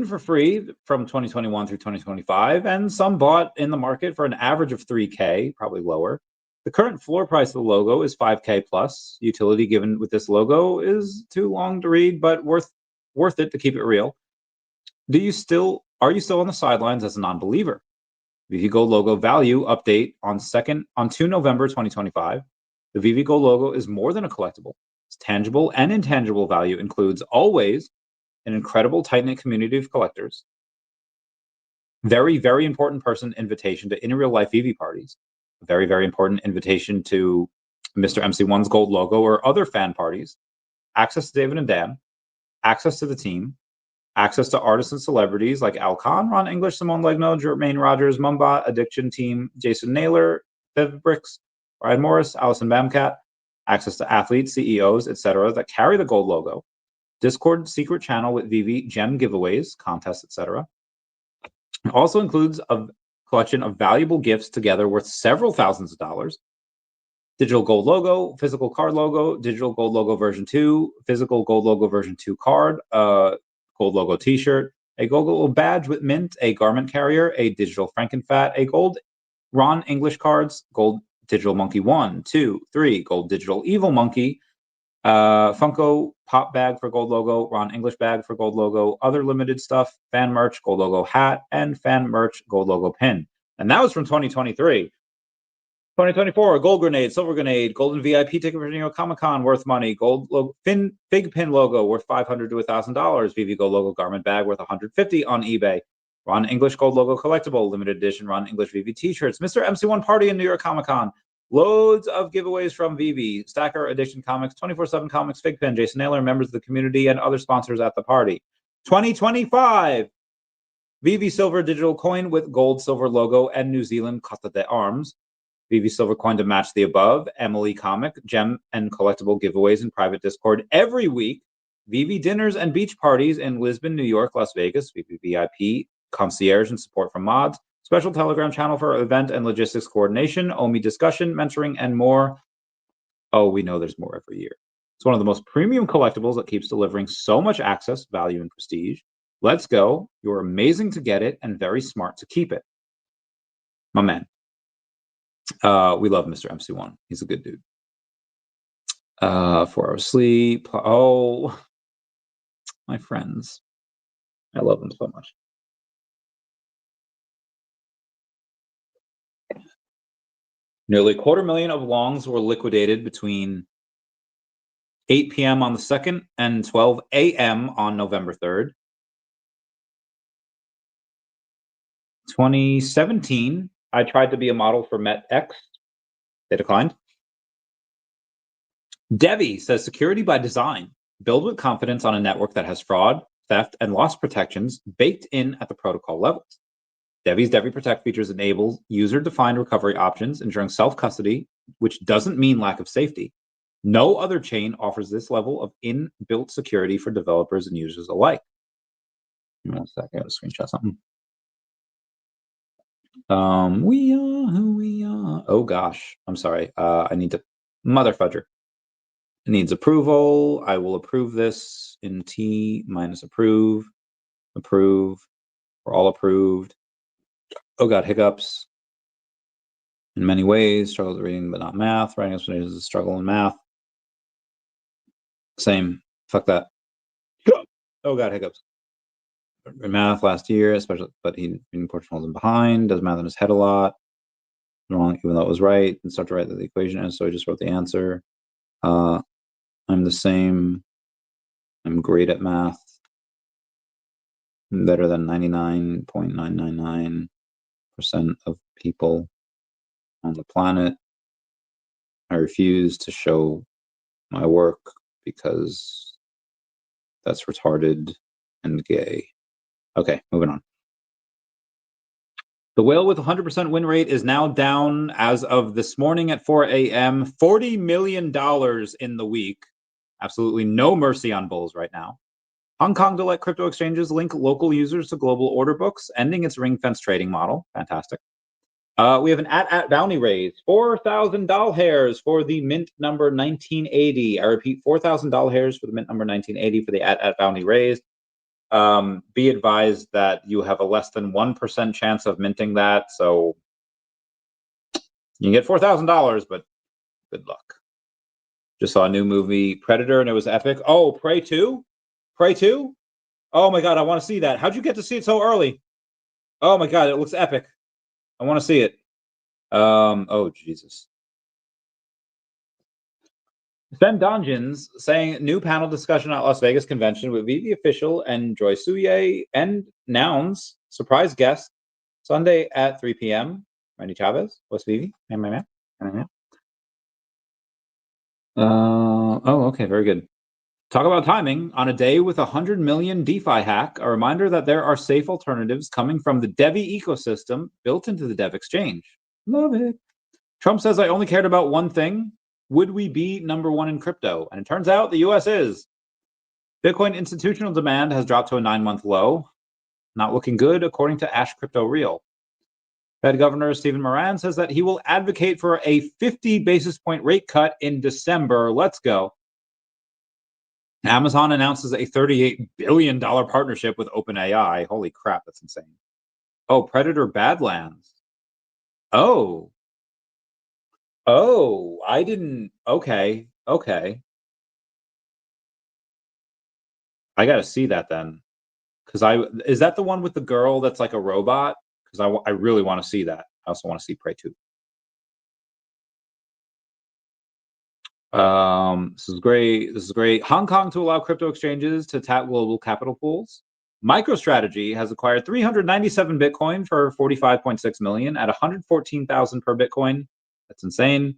for free from 2021 through 2025, and some bought in the market for an average of 3K, probably lower. The current floor price of the logo is 5K plus. Utility given with this logo is too long to read, but worth it to keep it real. Are you still on the sidelines as a non-believer? VeVe Gold logo value update on 2 November 2025. The VeVe Gold logo is more than a collectible. Its tangible and intangible value includes always an incredible tight-knit community of collectors, very, very important person invitation to in real life VeVe parties, very, very important invitation to Mr. MC1's gold logo or other fan parties, access to David and Dan, access to the team, access to artists and celebrities like Al Khan, Ron English, Simone Legno, Jermaine Rogers, Mumba, Addiction Team, Jason Naylor, Viv Bricks, Ryan Morris, Allison Bamcat, access to athletes, CEOs, etc. that carry the gold logo, Discord secret channel with VeVe, gem giveaways, contests, etc. It also includes a collection of valuable gifts together worth several thousands of dollars. Digital gold logo, physical card logo, digital gold logo version 2, physical gold logo version 2 card, gold logo t-shirt, a gold logo badge with mint, a garment carrier, a digital Frankenfat, a gold Ron English cards, gold digital monkey 1, 2, 3, gold digital evil monkey, Funko Pop bag for gold logo, Ron English bag for gold logo, other limited stuff, fan merch, gold logo hat, and fan merch, gold logo pin. And that was from 2023. 2024, gold grenade, silver grenade, golden VIP ticket for New York Comic Con worth money, gold logo, big pin logo worth $500 to $1,000, VeVe gold logo garment bag worth $150 on eBay, Ron English gold logo collectible, limited edition Ron English VeVe t-shirts, Mr. MC1 party in New York Comic Con, loads of giveaways from VeVe, Stacker Edition Comics, 24/7 Comics, Fig Pen, Jason Naylor, members of the community, and other sponsors at the party. 2025, VeVe silver digital coin with gold silver logo and New Zealand Costa de Arms. VeVe silver coin to match the above. Emily comic, gem and collectible giveaways in private Discord every week. VeVe dinners and beach parties in Lisbon, New York, Las Vegas. VeVe VIP, concierge and support from mods. Special Telegram channel for event and logistics coordination. OMI discussion, mentoring, and more. Oh, we know there's more every year. It's one of the most premium collectibles that keeps delivering so much access, value, and prestige. Let's go. You're amazing to get it and very smart to keep it. My man. We love Mr. MC1. He's a good dude. 4 hours sleep. Oh, my friends. I love them so much. Nearly 250,000 of longs were liquidated between 8 p.m. on the 2nd and 12 a.m. on November 3rd. 2017, I tried to be a model for MetX. They declined. DEVVE says security by design. Build with confidence on a network that has fraud, theft, and loss protections baked in at the protocol levels. DEVVE's DEVVE Protect features enable user-defined recovery options, ensuring self-custody, which doesn't mean lack of safety. No other chain offers this level of inbuilt security for developers and users alike. Give me 1 second, I gotta screenshot something. We are who we are. Oh gosh, I'm sorry. I need to mother fudger. It needs approval. I will approve this in T minus approve. Approve. We're all approved. Oh god, hiccups. In many ways, struggles reading but not math. Writing explanations is a struggle in math. Same. Fuck that. Oh god, hiccups. In math last year, especially, but he in portion wasn't behind. Does math in his head a lot. Wrong, even though it was right, and start to write the equation, and so I just wrote the answer. I'm the same. I'm great at math. I'm better than 99.999% of people on the planet. I refuse to show my work because that's retarded and gay. Okay, moving on. The whale with 100% win rate is now down as of this morning at 4 a.m. $40 million in the week. Absolutely no mercy on bulls right now. Hong Kong to let crypto exchanges link local users to global order books, ending its ring-fence trading model. Fantastic. We have an at bounty raise, 4,000 doll hairs for the mint number 1980. I repeat, 4,000 doll hairs for the mint number 1980 for the at bounty raised. Be advised that you have a less than 1% chance of minting that, so you can get $4,000, but good luck. Just saw a new movie, Predator, and it was epic. Oh, Prey 2? Prey 2? Oh my god, I want to see that. How'd you get to see it so early? Oh my god, it looks epic. I want to see it. Oh Jesus. Ben Donjins saying new panel discussion at Las Vegas convention with VeVe official and Joy Suye and Nouns surprise guest Sunday at 3 p.m. Randy Chavez, what's VeVe? Oh, okay, very good. Talk about timing. On a day with 100 million DeFi hack, a reminder that there are safe alternatives coming from the DEVVE ecosystem built into the DEVVE exchange. Love it. Trump says, I only cared about one thing. Would we be number one in crypto? And it turns out the US is. Bitcoin institutional demand has dropped to a 9-month low. Not looking good, according to Ash Crypto Real. Fed Governor Stephen Moran says that he will advocate for a 50 basis point rate cut in December. Let's go. Amazon announces a $38 billion partnership with OpenAI. Holy crap, that's insane. Oh, Predator Badlands. Oh, I didn't. Okay. I got to see that then. Is that the one with the girl that's like a robot? Because I really want to see that. I also want to see Prey 2. This is great. Hong Kong to allow crypto exchanges to tap global capital pools. MicroStrategy has acquired 397 Bitcoin for 45.6 million at 114,000 per Bitcoin. That's insane.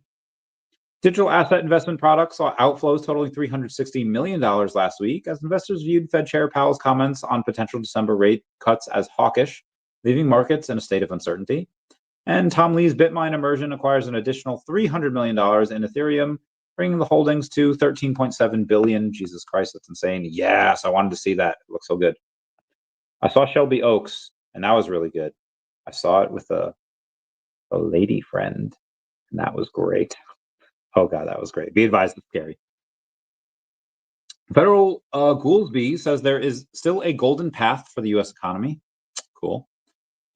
Digital asset investment products saw outflows totaling $360 million last week as investors viewed Fed Chair Powell's comments on potential December rate cuts as hawkish, leaving markets in a state of uncertainty. And Tom Lee's Bitmine immersion acquires an additional $300 million in Ethereum, bringing the holdings to 13.7 billion. Jesus Christ, that's insane. Yes, I wanted to see that. It looks so good. I saw Shelby Oaks, and that was really good. I saw it with a lady friend, and that was great. Oh God, that was great. Be advised, it's scary. Federal Goolsby says there is still a golden path for the U.S. economy. Cool.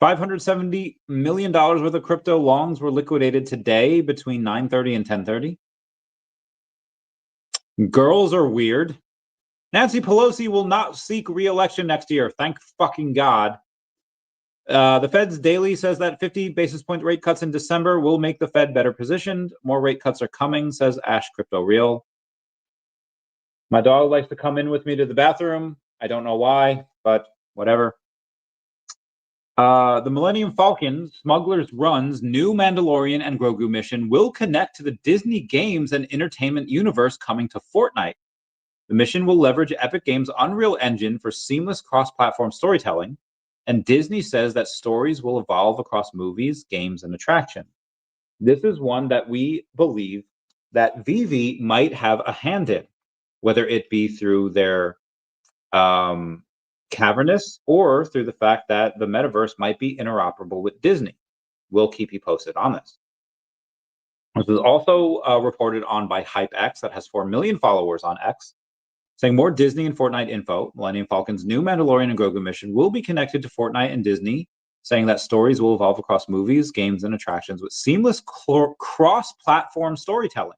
$570 million worth of crypto longs were liquidated today between 9:30 and 10:30. Girls are weird. Nancy Pelosi will not seek re-election next year. Thank fucking God. The Fed's daily says that 50 basis point rate cuts in December will make the Fed better positioned. More rate cuts are coming, says Ash Crypto Real. My dog likes to come in with me to the bathroom. I don't know why, but whatever. The Millennium Falcon Smuggler's Run's new Mandalorian and Grogu mission will connect to the Disney Games and Entertainment universe coming to Fortnite. The mission will leverage Epic Games' Unreal Engine for seamless cross-platform storytelling, and Disney says that stories will evolve across movies, games, and attraction. This is one that we believe that VeVe might have a hand in, whether it be through their cavernous or through the fact that the metaverse might be interoperable with Disney. We'll keep you posted on this. This is also reported on by HypeX, that has 4 million followers on X, saying more Disney and Fortnite info. Millennium Falcon's new Mandalorian and Grogu mission will be connected to Fortnite and Disney, saying that stories will evolve across movies, games, and attractions with seamless cross-platform storytelling.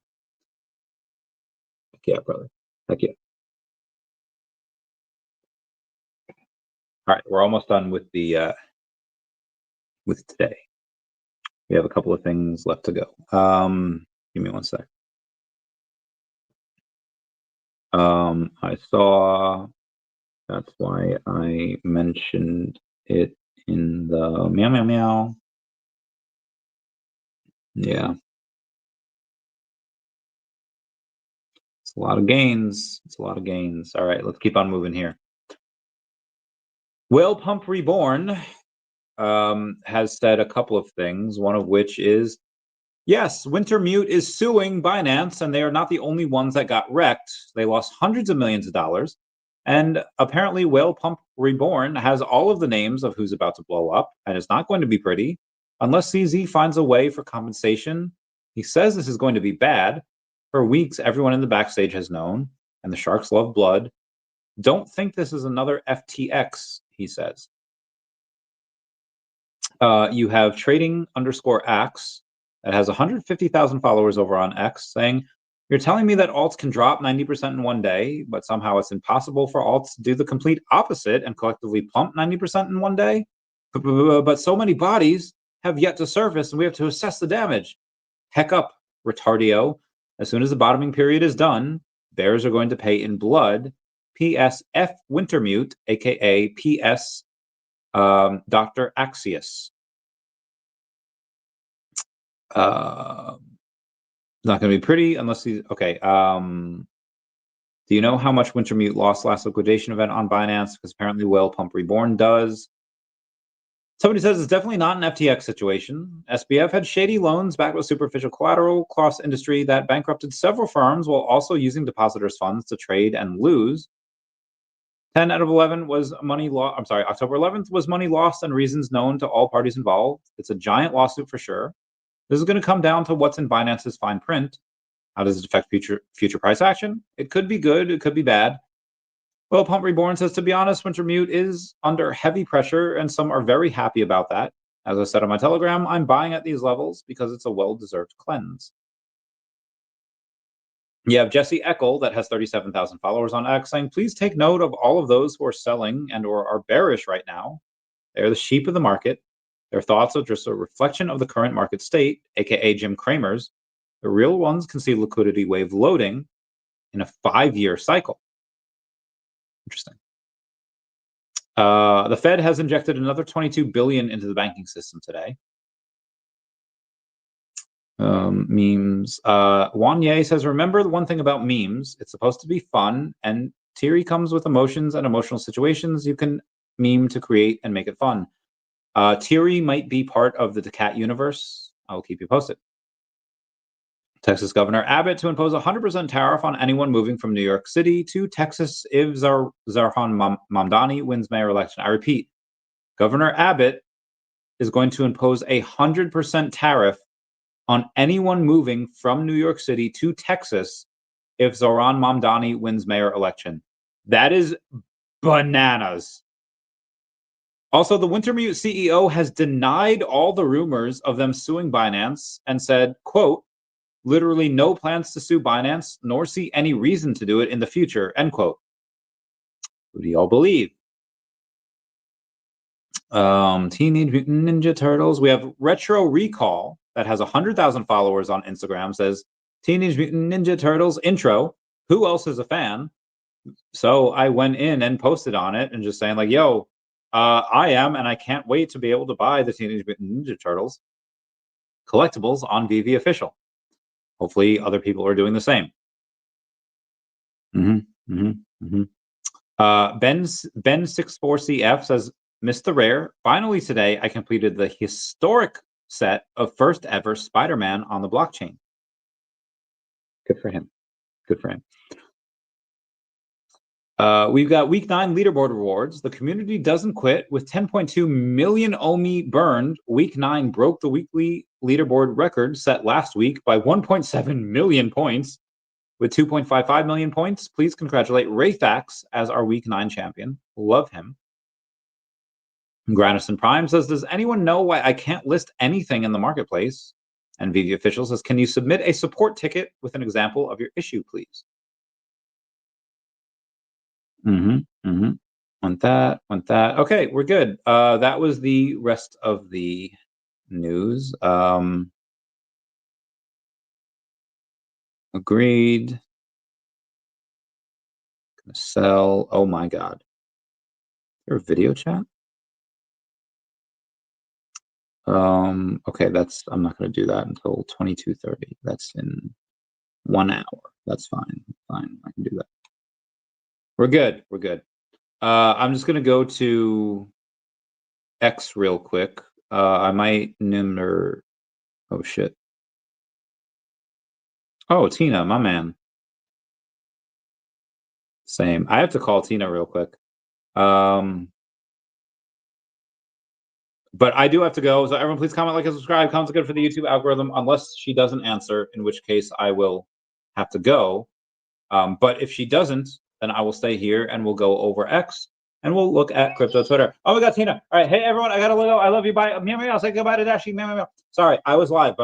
Heck yeah, brother. Heck yeah. All right, we're almost done with the with today. We have a couple of things left to go. Give me one sec. I saw, that's why I mentioned it in the meow meow meow. Yeah. It's a lot of gains. It's a lot of gains. All right, let's keep on moving here. Whale Pump Reborn has said a couple of things, one of which is, yes, Wintermute is suing Binance, and they are not the only ones that got wrecked. They lost hundreds of millions of dollars. And apparently Whale Pump Reborn has all of the names of who's about to blow up, and it's not going to be pretty unless CZ finds a way for compensation. He says this is going to be bad. For weeks, everyone in the backstage has known, and the sharks love blood. Don't think this is another FTX, he says. You have trading_Axe that has 150,000 followers over on X saying, you're telling me that alts can drop 90% in one day, but somehow it's impossible for alts to do the complete opposite and collectively pump 90% in one day? But so many bodies have yet to surface, and we have to assess the damage. Heck up, retardio. As soon as the bottoming period is done, bears are going to pay in blood. PSF Wintermute, aka PS Dr. Axios. Not going to be pretty unless he's okay. Do you know how much Wintermute lost last liquidation event on Binance? Because apparently Whale Pump Reborn does. Somebody says it's definitely not an FTX situation. SBF had shady loans backed with superficial collateral across industry that bankrupted several firms while also using depositors' funds to trade and lose. 10 out of 11 was money lost. I'm sorry, October 11th was money lost and reasons known to all parties involved. It's a giant lawsuit for sure. This is going to come down to what's in Binance's fine print. How does it affect future price action? It could be good, it could be bad. Well, Pump Reborn says, to be honest, Wintermute is under heavy pressure, and some are very happy about that. As I said on my Telegram, I'm buying at these levels because it's a well-deserved cleanse. You have Jesse Eckel, that has 37,000 followers on X, saying, please take note of all of those who are selling and or are bearish right now. They are the sheep of the market. Their thoughts are just a reflection of the current market state, aka Jim Cramer's. The real ones can see liquidity wave loading in a 5-year cycle. Interesting. The Fed has injected another $22 billion into the banking system today. Memes. Wanye says, remember the one thing about memes, it's supposed to be fun, and Thierry comes with emotions and emotional situations you can meme to create and make it fun. Thierry might be part of the daCat universe. I'll keep you posted. Texas Governor Abbott to impose a 100% tariff on anyone moving from New York City to Texas if Zarhan Mamdani wins mayor election. I repeat, Governor Abbott is going to impose a 100% tariff on anyone moving from New York City to Texas if Zohran Mamdani wins mayor election. That is bananas. Also, the Wintermute CEO has denied all the rumors of them suing Binance and said, quote, literally no plans to sue Binance, nor see any reason to do it in the future, end quote. Who do y'all believe? Teenage Mutant Ninja Turtles. We have Retro Recall that has 100,000 followers on Instagram, says, Teenage Mutant Ninja Turtles intro. Who else is a fan? So I went in and posted on it and just saying like, yo, I am, and I can't wait to be able to buy the Teenage Mutant Ninja Turtles collectibles on VeVe Official. Hopefully other people are doing the same. Ben64CF says, missed the rare. Finally today, I completed the historic set of first ever Spider-Man on the blockchain. Good for him. Good for him. We've got week 9 leaderboard rewards. The community doesn't quit with 10.2 million OMI burned. Week 9 broke the weekly leaderboard record set last week by 1.7 million points. With 2.55 million points, please congratulate Rayfax as our week 9 champion. Love him. Granison Prime says, does anyone know why I can't list anything in the marketplace? And VeVe Official says, can you submit a support ticket with an example of your issue, please? Want that. Okay, we're good. That was the rest of the news. Agreed. Gonna sell. Oh my God. Is there a video chat? Okay, I'm not gonna do that until 22:30. That's in 1 hour. That's fine. I can do that. We're good. I'm just gonna go to X real quick. I might nimmer. Oh shit. Oh, Tina, my man. Same. I have to call Tina real quick. But I do have to go. So everyone please comment, like, and subscribe. Comments are good for the YouTube algorithm, unless she doesn't answer, in which case I will have to go. But if she doesn't, then I will stay here and we'll go over X and we'll look at crypto Twitter. Oh, we got Tina. All right. Hey, everyone. I got to go. I love you. Bye. Meow, meow. Say goodbye to Dashi. Meow, meow, meow. Sorry, I was live, but I'm